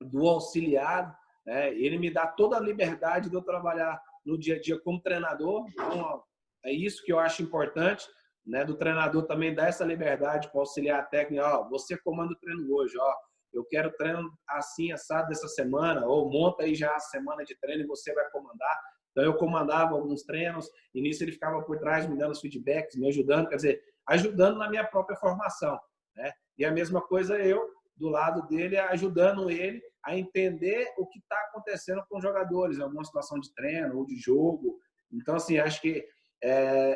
do auxiliar, ele me dá toda a liberdade de eu trabalhar no dia a dia como treinador. Então, é isso que eu acho importante. né, do treinador também dar essa liberdade para auxiliar a técnica. Ó, você comanda o treino hoje, ó, eu quero treino assim, assado dessa semana, ou monta aí já a semana de treino e você vai comandar. Então, eu comandava alguns treinos, e nisso ele ficava por trás, me dando os feedbacks, me ajudando, quer dizer, ajudando na minha própria formação, né? E a mesma coisa eu, do lado dele, ajudando ele a entender o que está acontecendo com os jogadores, em alguma situação de treino ou de jogo. Então, assim, acho que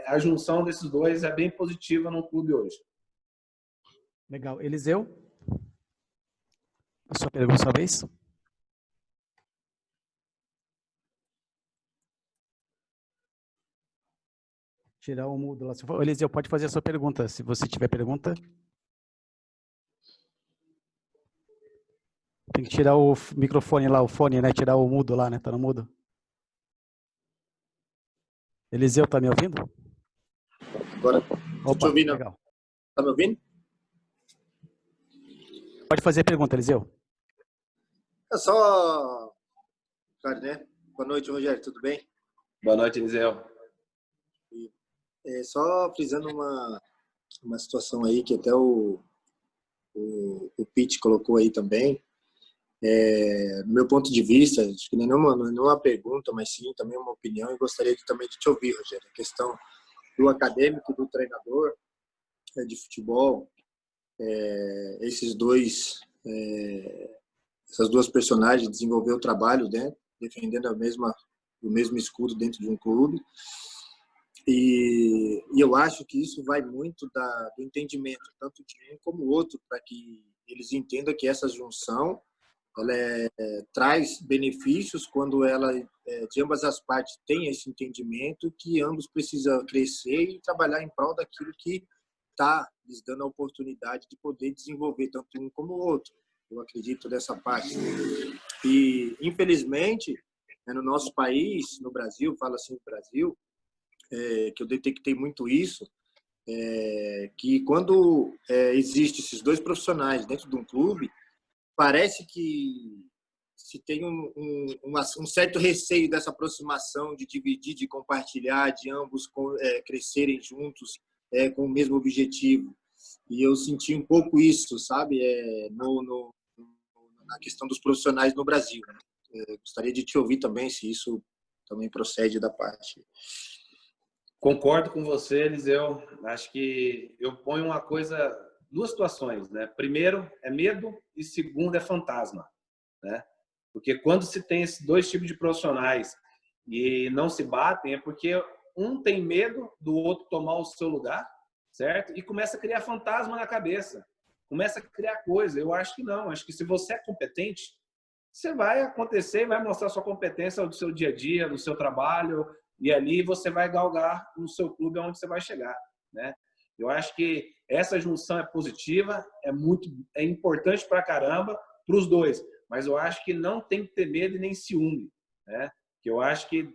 a junção desses dois é bem positiva no clube hoje. Legal. Eliseu? A sua pergunta, sua vez? Tirar o mudo lá. Eliseu, pode fazer a sua pergunta, se você tiver pergunta. Tem que tirar o microfone lá, o fone, né? Tirar o mudo lá, né? Tá no mudo. Eliseu, tá me ouvindo? Agora, tô te ouvindo. Legal. Tá me ouvindo? Pode fazer a pergunta, Eliseu. É só... Claro, né? Boa noite, Rogério, tudo bem? Boa noite, Eliseu. Só frisando uma situação aí que até o Pete colocou aí também. No meu ponto de vista, acho que não é uma pergunta, mas sim também uma opinião, e gostaria também de te ouvir, Rogério. A questão do acadêmico e do treinador de futebol, essas duas personagens desenvolver o trabalho, né, defendendo o mesmo escudo dentro de um clube. E eu acho que isso vai muito do entendimento, tanto de um como o outro, para que eles entendam que essa junção ela traz benefícios quando ela, de ambas as partes, tem esse entendimento que ambos precisam crescer e trabalhar em prol daquilo que está lhes dando a oportunidade de poder desenvolver tanto um como o outro. Eu acredito dessa parte. E, infelizmente, no nosso país, no Brasil, falo assim, no Brasil, que eu detectei muito isso, que quando existem esses dois profissionais dentro de um clube, parece que se tem um certo receio dessa aproximação, de dividir, de compartilhar, de ambos crescerem juntos com o mesmo objetivo. E eu senti um pouco isso, sabe, na questão dos profissionais no Brasil. Gostaria de te ouvir também, se isso também procede da parte. Concordo com você, Eliseu. Acho que eu ponho duas situações, né? Primeiro é medo e segundo é fantasma, né? Porque quando se tem esses dois tipos de profissionais e não se batem, é porque um tem medo do outro tomar o seu lugar, certo? E começa a criar fantasma na cabeça, começa a criar coisa. Eu acho que não. Acho que se você é competente, você vai acontecer e vai mostrar sua competência do seu dia a dia, do seu trabalho, e ali você vai galgar no seu clube aonde você vai chegar, né? Eu acho que essa junção é positiva, é importante pra caramba para os dois, mas eu acho que não tem que ter medo e nem ciúme, né? Que eu acho que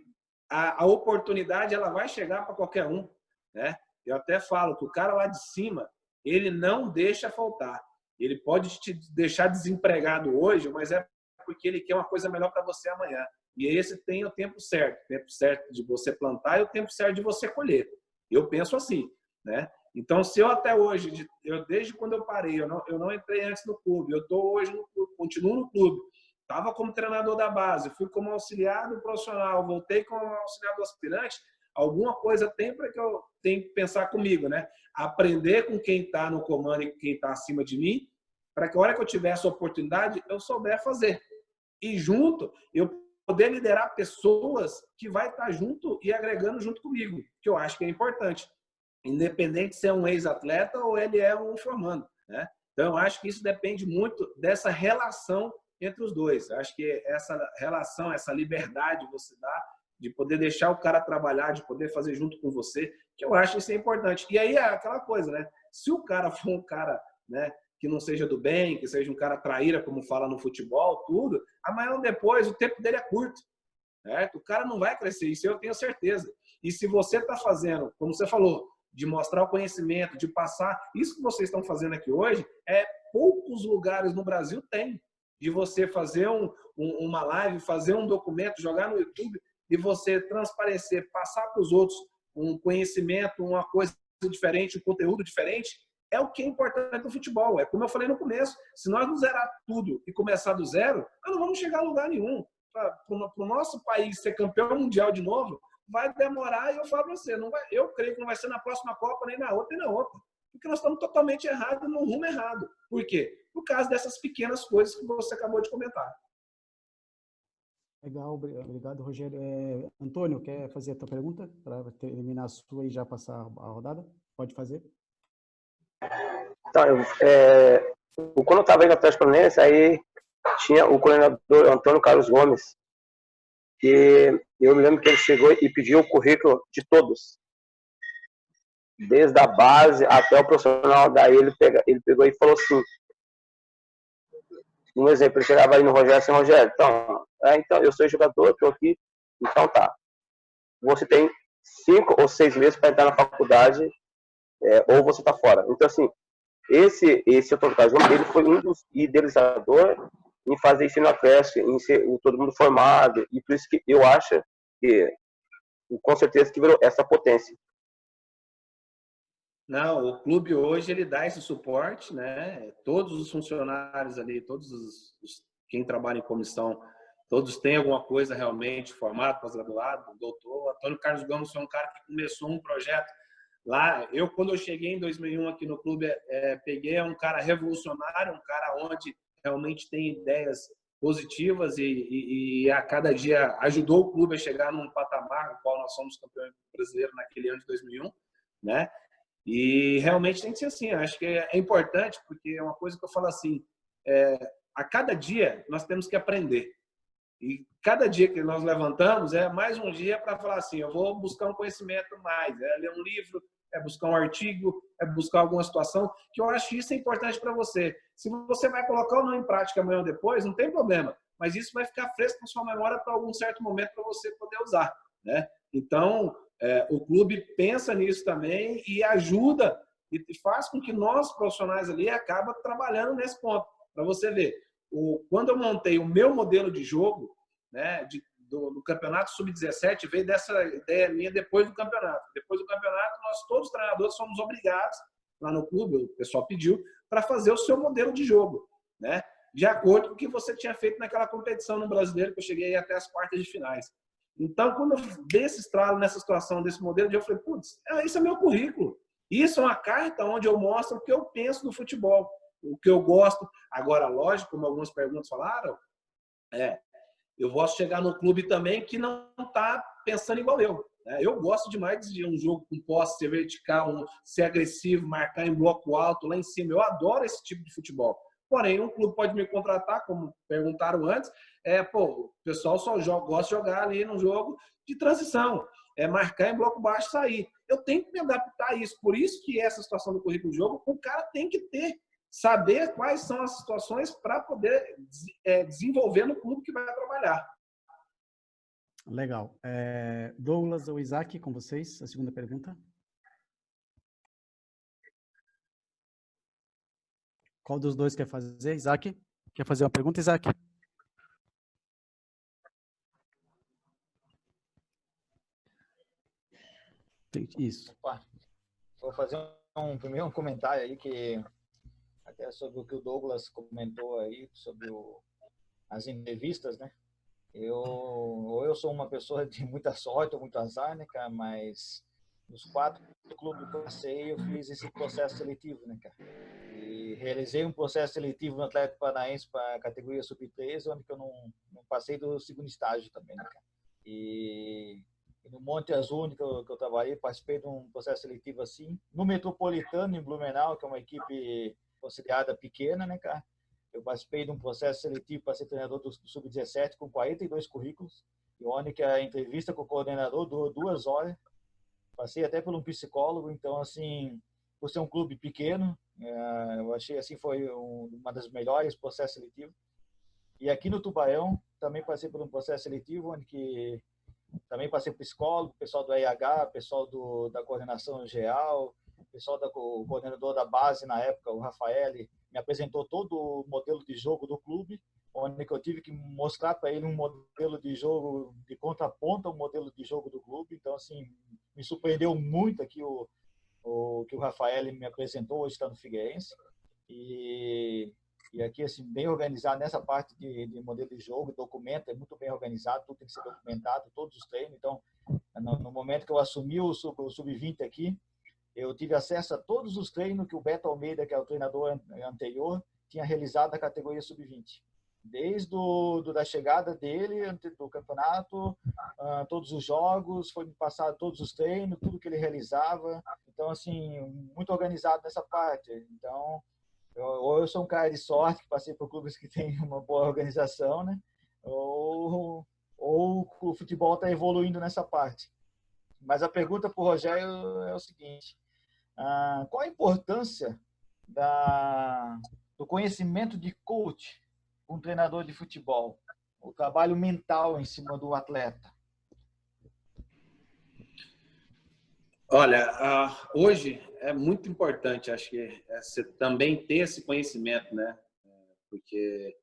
a oportunidade ela vai chegar para qualquer um, né? Eu até falo que o cara lá de cima, ele não deixa faltar. Ele pode te deixar desempregado hoje, mas é porque ele quer uma coisa melhor para você amanhã. E esse tem o tempo certo de você plantar e o tempo certo de você colher. Eu penso assim, né? Então, se eu até hoje, desde quando eu parei, eu não entrei antes no clube, eu estou hoje no clube, continuo no clube, estava como treinador da base, fui como auxiliar do profissional, voltei como auxiliar do aspirante, alguma coisa tem para que eu tenho que pensar comigo, né? Aprender com quem está no comando e quem está acima de mim, para que a hora que eu tiver essa oportunidade, eu souber fazer. E junto, eu poder liderar pessoas que vai estar junto e agregando junto comigo, que eu acho que é importante. Independente se é um ex-atleta ou ele é um formando, né? Então, eu acho que isso depende muito dessa relação entre os dois. Eu acho que essa relação, essa liberdade você dá de poder deixar o cara trabalhar, de poder fazer junto com você, que eu acho isso é importante. E aí é aquela coisa, né? Se o cara for um cara, né, que não seja do bem, que seja um cara traíra, como fala no futebol, tudo, amanhã ou depois o tempo dele é curto, certo? O cara não vai crescer, isso eu tenho certeza. E se você está fazendo, como você falou, de mostrar o conhecimento, de passar, isso que vocês estão fazendo aqui hoje, poucos lugares no Brasil tem, de você fazer uma live, fazer um documento, jogar no YouTube e você transparecer, passar para os outros um conhecimento, uma coisa diferente, um conteúdo diferente, é o que é importante no futebol. É como eu falei no começo, se nós não zerar tudo e começar do zero, nós não vamos chegar a lugar nenhum. Para o nosso país ser campeão mundial de novo, vai demorar, e eu falo para você, não vai, eu creio que não vai ser na próxima Copa, nem na outra, nem na outra. Porque nós estamos totalmente errados, no rumo errado. Por quê? Por causa dessas pequenas coisas que você acabou de comentar. Legal, obrigado, Rogério. Antônio, quer fazer a tua pergunta para terminar a sua e já passar a rodada? Pode fazer. Então, quando eu estava aí no Atlético Paranaense, aí tinha o coordenador Antônio Carlos Gomes, que eu me lembro que ele chegou e pediu o currículo de todos, desde a base até o profissional. Daí ele pegou e falou assim, um exemplo, ele chegava aí no Rogério assim, Rogério, então eu sou jogador, estou aqui, então tá, você tem 5 ou 6 meses para entrar na faculdade, ou você está fora. Então, assim, esse Antônio Carlos Gomes, ele foi um dos idealizadores em fazer isso no Atlético, em ser todo mundo formado, e por isso que eu acho que, com certeza, que virou essa potência. Não, o clube hoje ele dá esse suporte, né? Todos os funcionários ali, quem trabalha em comissão, todos têm alguma coisa realmente formado, pós-graduado, doutor. O Antônio Carlos Gomes foi um cara que começou um projeto lá. Quando eu cheguei em 2001 aqui no clube, peguei um cara revolucionário, um cara onde realmente tem ideias positivas e a cada dia ajudou o clube a chegar num patamar no qual nós somos campeões brasileiros naquele ano de 2001, né? E realmente tem que ser assim. Acho que é importante, porque é uma coisa que eu falo assim, a cada dia nós temos que aprender. E cada dia que nós levantamos é mais um dia para falar assim, eu vou buscar um conhecimento mais, ler um livro, buscar um artigo, buscar alguma situação, que eu acho que isso é importante para você. Se você vai colocar ou não em prática amanhã ou depois, não tem problema, mas isso vai ficar fresco na sua memória para algum certo momento para você poder usar, né? Então, o clube pensa nisso também e ajuda e faz com que nós, profissionais ali, acaba trabalhando nesse ponto. Para você ver, quando eu montei o meu modelo de jogo, né, do campeonato sub-17, veio dessa ideia minha depois do campeonato. Depois do campeonato, nós todos os treinadores somos obrigados, lá no clube, o pessoal pediu, para fazer o seu modelo de jogo, né, de acordo com o que você tinha feito naquela competição no Brasileiro, que eu cheguei até as quartas de finais. Então, quando eu dei esse estralo nessa situação, desse modelo, eu falei, putz, isso é meu currículo. Isso é uma carta onde eu mostro o que eu penso do futebol, o que eu gosto. Agora, lógico, como algumas perguntas falaram, eu posso chegar no clube também que não está pensando igual eu. Eu gosto demais de um jogo com posse, ser vertical, ser agressivo, marcar em bloco alto, lá em cima. Eu adoro esse tipo de futebol. Porém, um clube pode me contratar, como perguntaram antes, o pessoal só gosta de jogar ali num jogo de transição, marcar em bloco baixo e sair. Eu tenho que me adaptar a isso. Por isso que essa situação do currículo de jogo, o cara tem que saber quais são as situações para poder desenvolver no clube que vai trabalhar. Legal. Douglas ou Isaac, com vocês, a segunda pergunta. Qual dos dois quer fazer? Isaac? Quer fazer uma pergunta, Isaac? Isso. Vou fazer primeiro um comentário aí que até sobre o que o Douglas comentou aí sobre as entrevistas, né? Eu sou uma pessoa de muita sorte ou muito azar, né, cara? Mas nos 4 clubes que eu passei, eu fiz esse processo seletivo, né, cara? E realizei um processo seletivo no Atlético Paranaense para a categoria sub-13, onde eu não passei do segundo estágio também, né, cara? E no Monte Azul, onde eu trabalhei, participei de um processo seletivo assim. No Metropolitano, em Blumenau, que é uma equipe considerada pequena, né, cara? Eu participei de um processo seletivo para ser treinador do Sub-17 com 42 currículos. E onde que a entrevista com o coordenador durou 2 horas. Passei até por um psicólogo. Então, assim, por ser um clube pequeno, eu achei assim, foi uma das melhores processos seletivos. E aqui no Tubarão, também passei por um processo seletivo, onde que também passei por psicólogo, pessoal do RH, pessoal da coordenação geral, pessoal o coordenador da base na época, o Rafael, me apresentou todo o modelo de jogo do clube, onde eu tive que mostrar para ele um modelo de jogo de ponta a ponta, o modelo de jogo do clube. Então, assim, me surpreendeu muito aqui o que o Rafael me apresentou, hoje está no Figueirense. E aqui, assim, bem organizado nessa parte de modelo de jogo, documento, é muito bem organizado, tudo tem que ser documentado, todos os treinos. Então, no momento que eu assumi o Sub-20 aqui, eu tive acesso a todos os treinos que o Beto Almeida, que é o treinador anterior, tinha realizado da categoria Sub-20. Desde da chegada dele, do campeonato, todos os jogos, foi me passado todos os treinos, tudo que ele realizava. Então, assim, muito organizado nessa parte. Então, ou eu sou um cara de sorte, que passei por clubes que têm uma boa organização, né? Ou o futebol está evoluindo nessa parte. Mas a pergunta para o Rogério é o seguinte: qual a importância do conhecimento de coach para um treinador de futebol? O trabalho mental em cima do atleta. Olha, hoje é muito importante, acho que você também ter esse conhecimento, né? Porque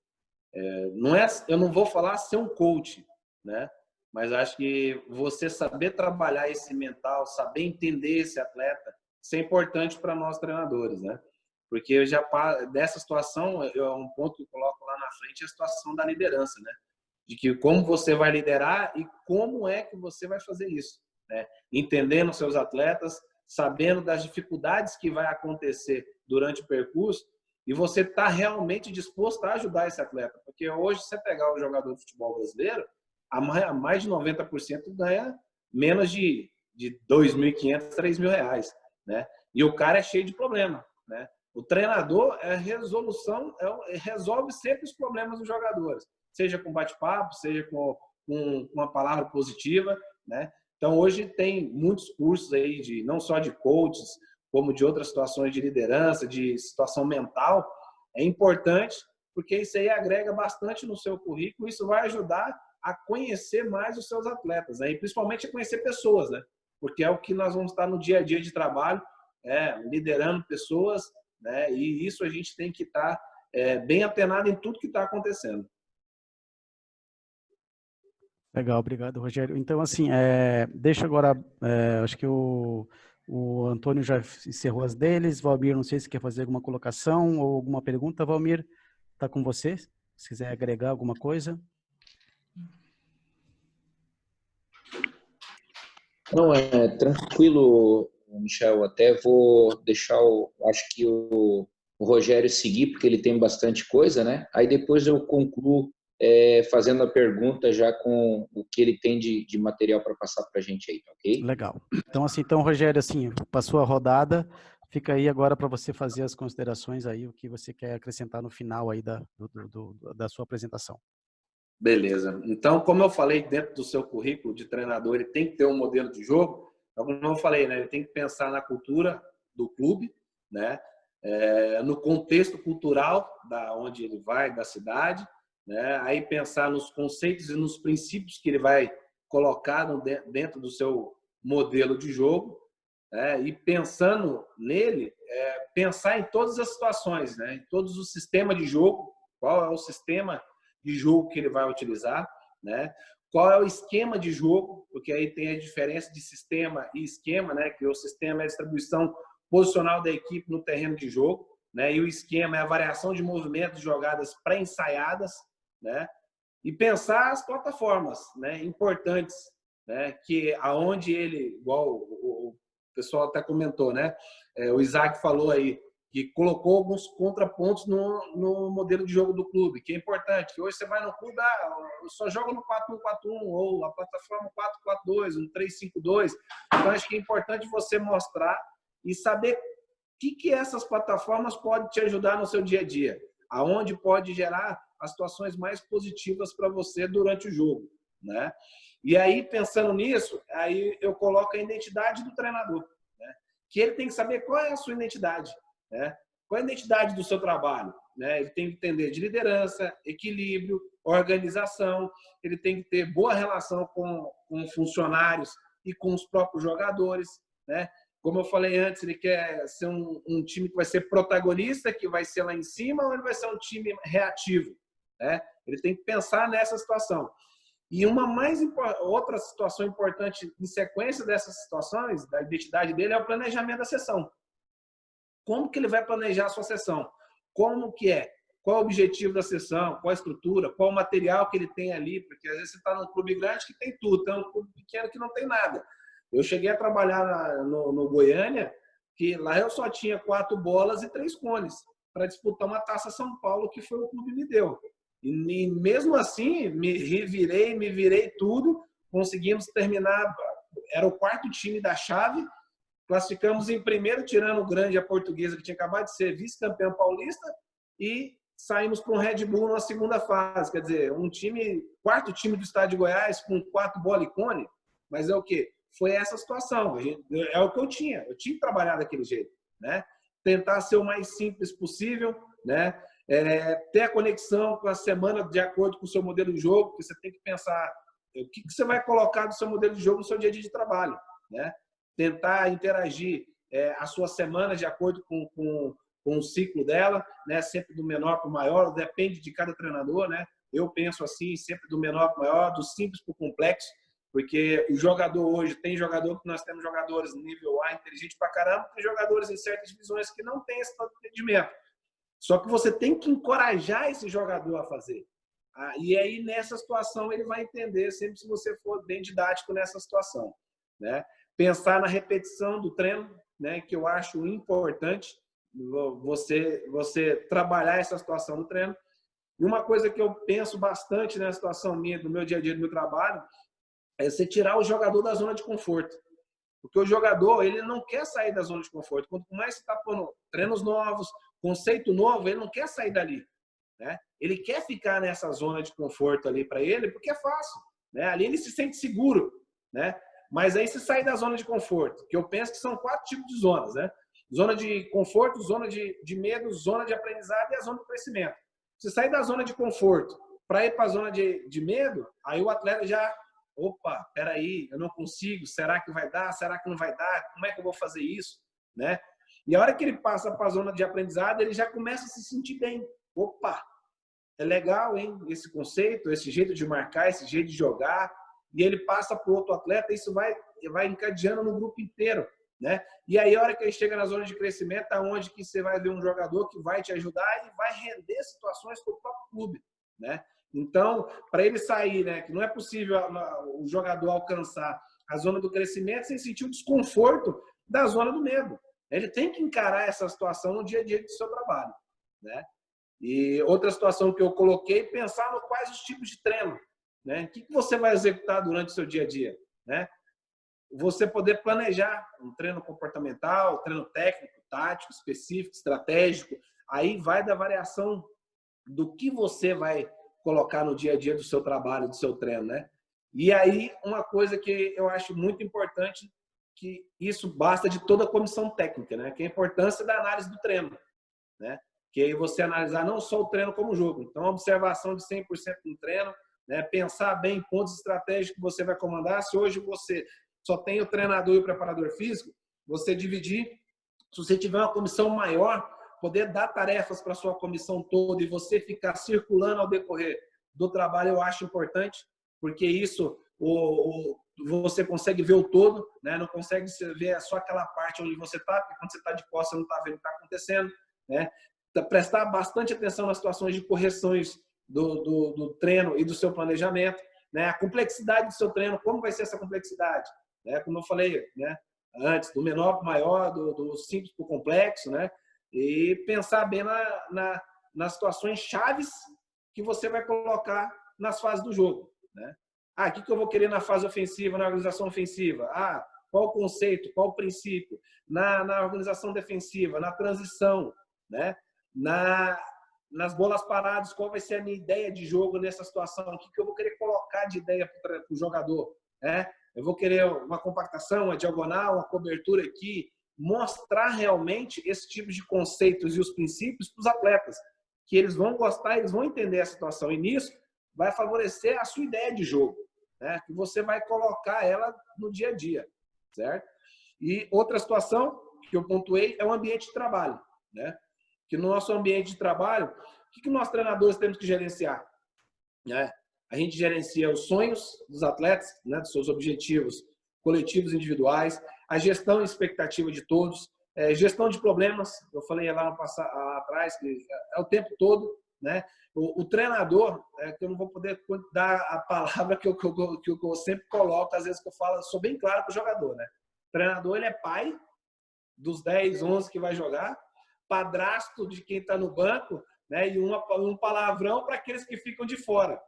eu não vou falar ser um coach, né? Mas acho que você saber trabalhar esse mental, saber entender esse atleta, isso é importante para nós treinadores, né? Porque eu já dessa situação, um ponto que eu coloco lá na frente é a situação da liderança, né? De que como você vai liderar e como é que você vai fazer isso, né? Entendendo seus atletas, sabendo das dificuldades que vai acontecer durante o percurso e você tá realmente disposto a ajudar esse atleta. Porque hoje, se você pegar o jogador de futebol brasileiro, mais de 90% ganha menos de R$2.500, R$3.000, né? E o cara é cheio de problema, né? O treinador resolve sempre os problemas dos jogadores, seja com bate-papo, seja com uma palavra positiva, né? Então, hoje tem muitos cursos aí, não só de coaches, como de outras situações de liderança, de situação mental. É importante, porque isso aí agrega bastante no seu currículo, isso vai ajudar a conhecer mais os seus atletas, né? E principalmente a conhecer pessoas, né? Porque é o que nós vamos estar no dia a dia de trabalho, liderando pessoas, né? E isso a gente tem que estar bem antenado em tudo que está acontecendo. Legal, obrigado, Rogério. Então, assim, deixa agora, acho que o Antônio já encerrou as deles. Valmir, não sei se quer fazer alguma colocação ou alguma pergunta. Valmir, está com você? Se quiser agregar alguma coisa. Não, tranquilo, Michel. Até vou deixar, acho que o Rogério seguir, porque ele tem bastante coisa, né? Aí depois eu concluo fazendo a pergunta já com o que ele tem de material para passar para a gente aí, ok? Legal. Então, Rogério, assim, passou a rodada, fica aí agora para você fazer as considerações aí, o que você quer acrescentar no final aí da sua apresentação. Beleza. Então, como eu falei, dentro do seu currículo de treinador, ele tem que ter um modelo de jogo. Então, como eu falei, né, ele tem que pensar na cultura do clube, né, no contexto cultural da onde ele vai, da cidade, né, aí pensar nos conceitos e nos princípios que ele vai colocar dentro do seu modelo de jogo, né, e pensando nele, pensar em todas as situações, né, em todos os sistemas de jogo, qual é o sistema de jogo que ele vai utilizar, né? Qual é o esquema de jogo, porque aí tem a diferença de sistema e esquema, né? Que o sistema é a distribuição posicional da equipe no terreno de jogo, né? E o esquema é a variação de movimentos de jogadas pré-ensaiadas, né? E pensar as plataformas, né? Importantes, né? Que aonde ele, igual o pessoal até comentou, né? O Isaac falou aí, que colocou alguns contrapontos no modelo de jogo do clube, que é importante, que hoje você vai no clube, só joga no 4-1-4-1, ou a plataforma 4-4-2, um 3-5-2. Então, acho que é importante você mostrar e saber o que essas plataformas podem te ajudar no seu dia a dia, aonde pode gerar as situações mais positivas para você durante o jogo, né? E aí, pensando nisso, aí eu coloco a identidade do treinador, né? Que ele tem que saber qual é a sua identidade, né? Qual é a identidade do seu trabalho, né? Ele tem que entender de liderança, equilíbrio, organização, ele tem que ter boa relação com funcionários e com os próprios jogadores, né? Como eu falei antes, ele quer ser um time que vai ser protagonista, que vai ser lá em cima, ou ele vai ser um time reativo, né? Ele tem que pensar nessa situação. E outra situação importante em sequência dessas situações, da identidade dele, é o planejamento da sessão. Como que ele vai planejar a sua sessão? Como que é? Qual é o objetivo da sessão? Qual a estrutura? Qual o material que ele tem ali? Porque às vezes você está num clube grande que tem tudo, tem um clube pequeno que não tem nada. Eu cheguei a trabalhar no Goiânia, que lá eu só tinha 4 bolas e 3 cones para disputar uma Taça São Paulo, que foi o clube me deu. E mesmo assim, me virei tudo, conseguimos terminar, era o 4º time da chave, classificamos em primeiro, tirando o grande, a Portuguesa, que tinha acabado de ser vice-campeão paulista, e saímos com o Red Bull na segunda fase. Quer dizer, 4º time do estado de Goiás com 4 bolas e cone, mas é o quê? Foi essa situação. É o que eu tinha que trabalhar daquele jeito, né? Tentar ser o mais simples possível, né? Ter a conexão com a semana de acordo com o seu modelo de jogo, porque você tem que pensar o que você vai colocar do seu modelo de jogo no seu dia a dia de trabalho, né? Tentar interagir a sua semana de acordo com o ciclo dela, né? Sempre do menor para o maior, depende de cada treinador, né? Eu penso assim, sempre do menor para o maior, do simples para o complexo, porque o jogador hoje, tem jogador que nós temos jogadores nível A, inteligente pra caramba, tem jogadores em certas divisões que não tem esse tanto de entendimento. Só que você tem que encorajar esse jogador a fazer. E aí, nessa situação, ele vai entender, sempre se você for bem didático nessa situação, né? Pensar na repetição do treino, né? Que eu acho importante você trabalhar essa situação do treino. E uma coisa que eu penso bastante na situação minha, do meu dia a dia, do meu trabalho, é você tirar o jogador da zona de conforto. Porque o jogador, ele não quer sair da zona de conforto. Quanto mais você está pondo treinos novos, conceito novo, ele não quer sair dali, né? Ele quer ficar nessa zona de conforto ali para ele, porque é fácil, né? Ali ele se sente seguro, né? Mas aí se sair da zona de conforto, que eu penso que são 4 tipos de zonas, né? Zona de conforto, zona de medo, zona de aprendizado e a zona de crescimento. Se sair da zona de conforto para ir para a zona de medo, aí o atleta já... Opa, peraí, eu não consigo, será que vai dar? Será que não vai dar? Como é que eu vou fazer isso? Né? E a hora que ele passa para a zona de aprendizado, ele já começa a se sentir bem. Opa, é legal, hein? Esse conceito, esse jeito de marcar, esse jeito de jogar. E ele passa para o outro atleta, isso vai encadeando no grupo inteiro, né? E aí a hora que ele chega na zona de crescimento, é onde que você vai ver um jogador que vai te ajudar e vai render situações para o próprio clube, né? Então, para ele sair, né, que não é possível o jogador alcançar a zona do crescimento sem sentir o desconforto da zona do medo. Ele tem que encarar essa situação no dia a dia do seu trabalho, né? E outra situação que eu coloquei, pensar no quais os tipos de treino, né? O que você vai executar durante o seu dia a dia, né? Você poder planejar um treino comportamental, treino técnico, tático, específico, estratégico, aí vai da variação do que você vai colocar no dia a dia do seu trabalho, do seu treino, né? E aí, uma coisa que eu acho muito importante, que isso basta de toda a comissão técnica, né? Que é a importância da análise do treino, né? Que aí você analisar não só o treino como o jogo. Então, a observação de 100% do treino, né? Pensar bem em pontos estratégicos que você vai comandar. Se hoje você só tem o treinador e o preparador físico, você dividir. Se você tiver uma comissão maior, poder dar tarefas para a sua comissão toda e você ficar circulando ao decorrer do trabalho, eu acho importante, porque isso você consegue ver o todo, né? Não consegue ver só aquela parte onde você está, porque quando você está de costas, você não está vendo o que está acontecendo, né? Prestar bastante atenção nas situações de correções do treino e do seu planejamento, né? A complexidade do seu treino, como vai ser essa complexidade, né? Como eu falei, né, antes, do menor para o maior, do simples para o complexo, né? E pensar bem nas situações chaves que você vai colocar nas fases do jogo, né? O que eu vou querer na fase ofensiva, na organização ofensiva? Qual o conceito, qual o princípio? Na organização defensiva, na transição, né? Nas bolas paradas, qual vai ser a minha ideia de jogo nessa situação? O que eu vou querer colocar de ideia para o jogador, né? Eu vou querer uma compactação, uma diagonal, uma cobertura aqui, mostrar realmente esse tipo de conceitos e os princípios para os atletas, que eles vão gostar, eles vão entender a situação. E nisso vai favorecer a sua ideia de jogo, né? Que você vai colocar ela no dia a dia, certo? E outra situação que eu pontuei é o ambiente de trabalho, né? Que no nosso ambiente de trabalho, o que nós treinadores temos que gerenciar, né? a gente gerencia os sonhos dos atletas, né, dos seus objetivos coletivos individuais, a gestão e expectativa de todos, gestão de problemas, eu falei lá atrás, que é o tempo todo, né? O treinador, que eu não vou poder dar a palavra que eu sempre coloco, às vezes que eu falo, sou bem claro para o jogador, né? O treinador, ele é pai dos 10, 11 que vai jogar, padrasto de quem está no banco, né? E um palavrão para aqueles que ficam de fora,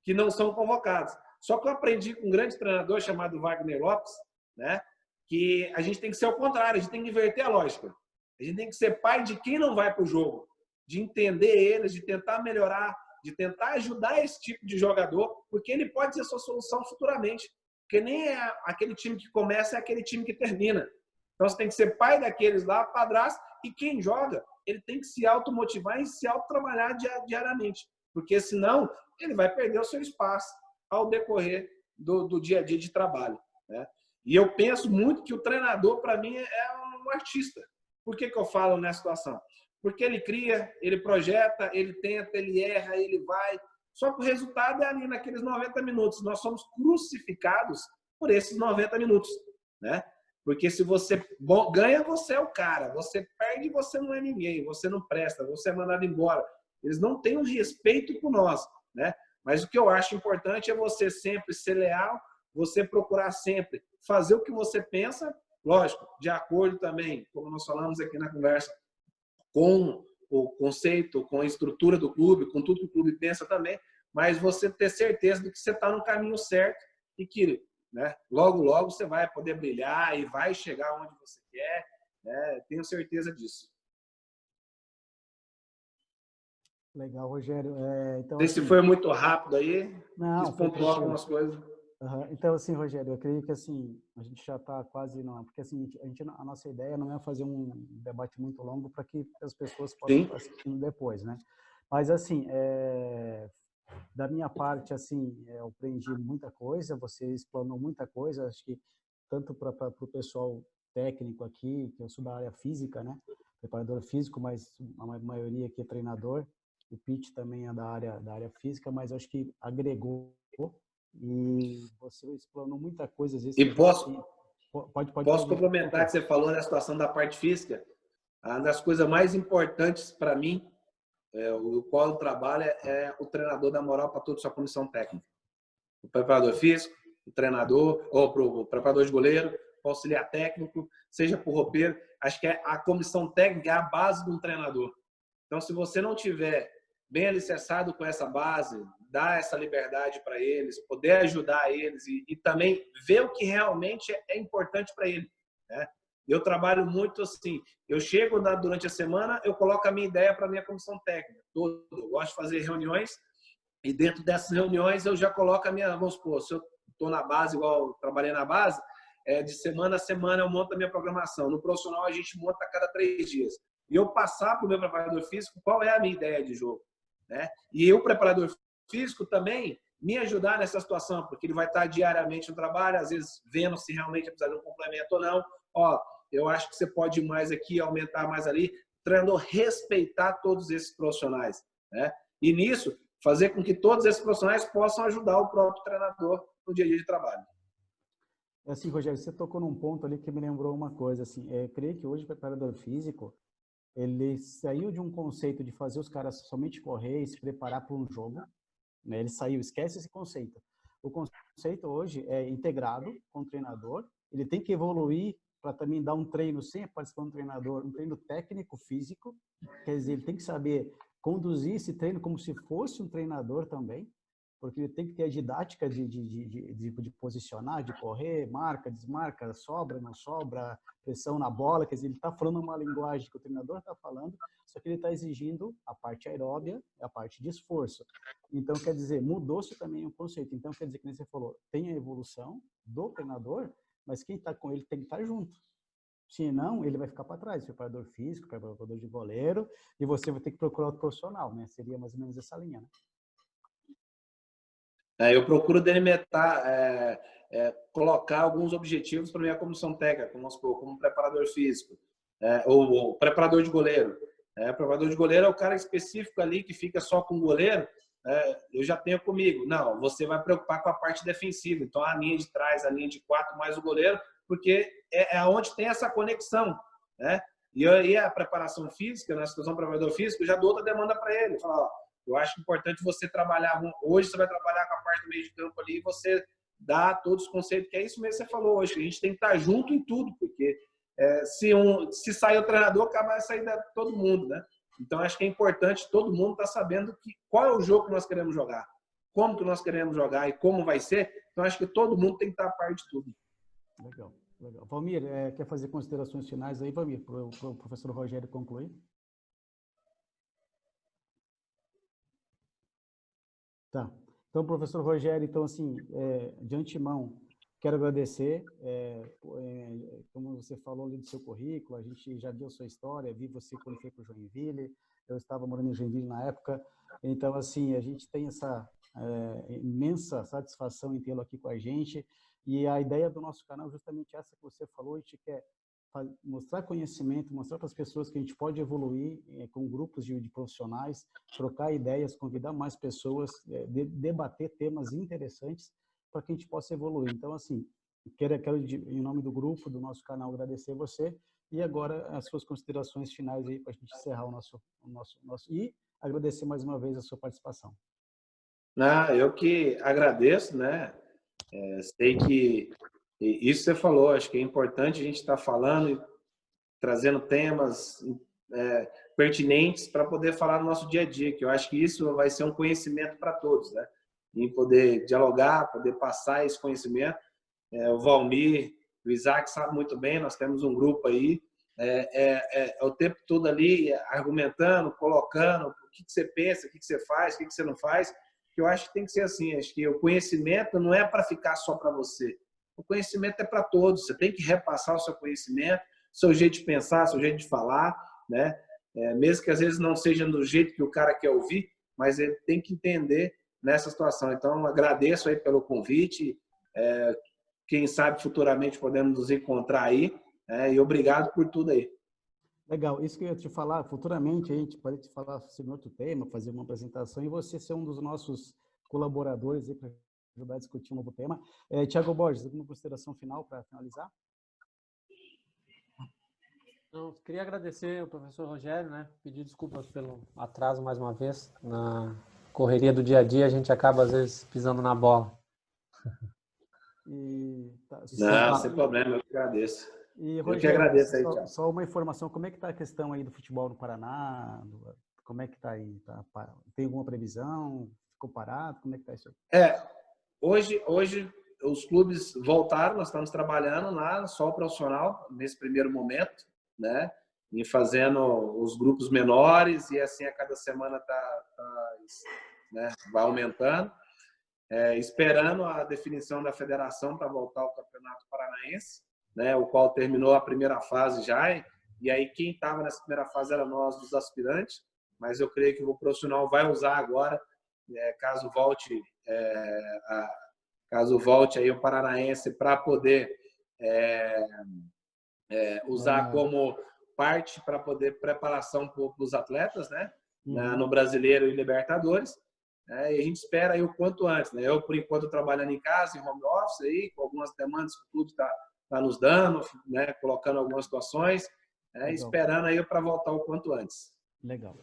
que não são convocados. Só que eu aprendi com um grande treinador chamado Wagner Lopes, né? Que a gente tem que ser ao contrário, a gente tem que inverter a lógica. A gente tem que ser pai de quem não vai para o jogo, de entender eles, de tentar melhorar, de tentar ajudar esse tipo de jogador, porque ele pode ser a sua solução futuramente. Porque nem é aquele time que começa, é aquele time que termina. Então você tem que ser pai daqueles lá, padrasto, e quem joga, ele tem que se automotivar e se autotrabalhar diariamente. Porque senão ele vai perder o seu espaço ao decorrer do dia a dia de trabalho, né? E eu penso muito que o treinador, para mim, é um artista. Por que eu falo nessa situação? Porque ele cria, ele projeta, ele tenta, ele erra, ele vai. Só que o resultado é ali naqueles 90 minutos. Nós somos crucificados por esses 90 minutos, né? Porque se você ganha, você é o cara. Você perde, você não é ninguém. Você não presta, você é mandado embora. Eles não têm um respeito por nós, né? Mas o que eu acho importante é você sempre ser leal, você procurar sempre fazer o que você pensa, lógico, de acordo também, como nós falamos aqui na conversa, com o conceito, com a estrutura do clube, com tudo que o clube pensa também, mas você ter certeza de que você está no caminho certo e que, né, logo, logo você vai poder brilhar e vai chegar onde você quer, né? Tenho certeza disso. Legal, Rogério. Então, não sei se foi muito rápido aí, não, quis pontuar algumas coisas. Uhum. Então, assim, Rogério, eu creio que assim, a gente já está quase não, porque assim, a nossa ideia não é fazer um debate muito longo para que as pessoas possam estar assistindo depois, né? Mas assim, da minha parte, assim, eu aprendi muita coisa, você explanou muita coisa, acho que tanto para o pessoal técnico aqui, que eu sou da área física, né? Preparador físico, mas a maioria aqui é treinador. O Pete também é da área física, mas acho que agregou e você explanou muita coisa. Às vezes e posso complementar que você falou na situação da parte física. Uma das coisas mais importantes para mim, o qual eu trabalho, é o treinador dar moral para toda a sua comissão técnica. O preparador físico, o treinador, ou o preparador de goleiro, o auxiliar técnico, seja por roupeiro. Acho que a comissão técnica é a base de um treinador. Então, se você não tiver bem alicerçado com essa base, dar essa liberdade para eles, poder ajudar eles e também ver o que realmente é importante para ele, né? Eu trabalho muito assim, eu chego durante a semana, eu coloco a minha ideia para a minha comissão técnica. Eu gosto de fazer reuniões e dentro dessas reuniões eu já coloco a minha, vamos supor, se eu estou na base, igual eu trabalhei na base, de semana a semana eu monto a minha programação. No profissional a gente monta a cada 3 dias. E eu passar para o meu preparador físico qual é a minha ideia de jogo, né? E o preparador físico também me ajudar nessa situação, porque ele vai estar diariamente no trabalho, às vezes vendo se realmente precisa de um complemento ou não. Ó, eu acho que você pode ir mais aqui, aumentar mais ali. O treinador respeitar todos esses profissionais, né? E nisso, fazer com que todos esses profissionais possam ajudar o próprio treinador no dia a dia de trabalho. Assim, Rogério, você tocou num ponto ali que me lembrou uma coisa, assim, eu creio que hoje o preparador físico, ele saiu de um conceito de fazer os caras somente correr e se preparar para um jogo, né? Ele saiu, esquece esse conceito. O conceito hoje é integrado com o treinador, ele tem que evoluir para também dar um treino sem participar do treinador, um treino técnico, físico, quer dizer, ele tem que saber conduzir esse treino como se fosse um treinador também, porque ele tem que ter a didática de posicionar, de correr, marca, desmarca, sobra, não sobra, pressão na bola, quer dizer, ele está falando uma linguagem que o treinador está falando, só que ele está exigindo a parte aeróbia e a parte de esforço. Então, quer dizer, mudou-se também o conceito. Então, quer dizer, que você falou, tem a evolução do treinador, mas quem está com ele tem que estar junto. Senão, ele vai ficar para trás, preparador físico, preparador de goleiro, e você vai ter que procurar outro profissional, né? Seria mais ou menos essa linha, né? Eu procuro delimitar, colocar alguns objetivos para a minha comissão técnica, como preparador físico, ou preparador de goleiro. O preparador de goleiro é o cara específico ali que fica só com o goleiro eu já tenho comigo. Não, você vai preocupar com a parte defensiva. Então, a linha de trás, a linha de 4 mais o goleiro, porque é onde tem essa conexão, né? E a preparação física, na situação do preparador físico, eu já dou outra demanda para ele. Falo, ó, eu acho importante você trabalhar, hoje você vai trabalhar com a parte do meio de campo ali e você dá todos os conceitos, que é isso mesmo que você falou hoje, que a gente tem que estar junto em tudo, porque se sair o treinador, vai sair todo mundo, né? Então, acho que é importante todo mundo estar sabendo qual é o jogo que nós queremos jogar, como que nós queremos jogar e como vai ser. Então, acho que todo mundo tem que estar a par de tudo. Legal, legal. Valmir, quer fazer considerações finais aí, Valmir, para o professor Rogério concluir? Tá. Então, professor Rogério, então, assim, de antemão, quero agradecer. Como você falou ali do seu currículo, a gente já viu a sua história, vi você quando foi para o Joinville, eu estava morando em Joinville na época. Então, assim, a gente tem essa imensa satisfação em tê-lo aqui com a gente. E a ideia do nosso canal é justamente essa que você falou, a gente quer mostrar conhecimento, mostrar para as pessoas que a gente pode evoluir com grupos de profissionais, trocar ideias, convidar mais pessoas, debater temas interessantes para que a gente possa evoluir. Então, assim, quero em nome do grupo, do nosso canal, agradecer você e agora as suas considerações finais aí para a gente encerrar o nosso e agradecer mais uma vez a sua participação. Eu que agradeço, né? Sei que isso você falou, acho que é importante a gente estar falando e trazendo temas pertinentes para poder falar no nosso dia a dia, que eu acho que isso vai ser um conhecimento para todos, né? Em poder dialogar, poder passar esse conhecimento. O Valmir, o Isaac sabe muito bem, nós temos um grupo aí, o tempo todo ali argumentando, colocando o que você pensa, o que você faz, o que você não faz, que eu acho que tem que ser assim, acho que o conhecimento não é para ficar só para você, o conhecimento é para todos, você tem que repassar o seu conhecimento, seu jeito de pensar, seu jeito de falar, né? Mesmo que às vezes não seja do jeito que o cara quer ouvir, mas ele tem que entender nessa situação. Então, agradeço aí pelo convite, quem sabe futuramente podemos nos encontrar aí, e obrigado por tudo aí. Legal, isso que eu ia te falar, futuramente a gente pode te falar sobre outro tema, fazer uma apresentação e você ser um dos nossos colaboradores para ajudar a discutir um novo tema. Thiago Borges, alguma consideração final para finalizar? Não, queria agradecer ao professor Rogério, né? Pedir desculpas pelo atraso mais uma vez. Na correria do dia a dia a gente acaba às vezes pisando na bola. Não, sem problema, eu que agradeço. E, eu Rogério, que agradeço aí, Thiago. Só uma informação, como é que está a questão aí do futebol no Paraná? Como é que está aí? Tem alguma previsão? Ficou parado? Como é que está isso aí? Hoje os clubes voltaram, nós estamos trabalhando lá, só o profissional, nesse primeiro momento, né? E fazendo os grupos menores e assim a cada semana né? Vai aumentando. Esperando a definição da federação para voltar ao Campeonato Paranaense, né, o qual terminou a primeira fase já, e aí quem estava nessa primeira fase era nós, dos aspirantes, mas eu creio que o profissional vai usar agora, caso volte aí o Paranaense para poder usar como parte para poder preparação para os atletas, né, no Brasileiro e Libertadores. E a gente espera aí o quanto antes, né? Eu, por enquanto, trabalhando em casa, em home office, aí, com algumas demandas que o clube está nos dando, né? Colocando algumas situações, esperando aí para voltar o quanto antes. Legal.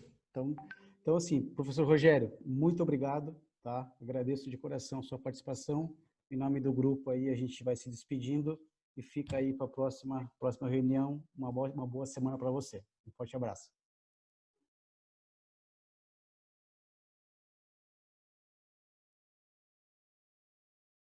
Então, assim, professor Rogério, muito obrigado, tá? Agradeço de coração a sua participação. Em nome do grupo aí, a gente vai se despedindo e fica aí para a próxima reunião. Uma boa semana para você. Um forte abraço.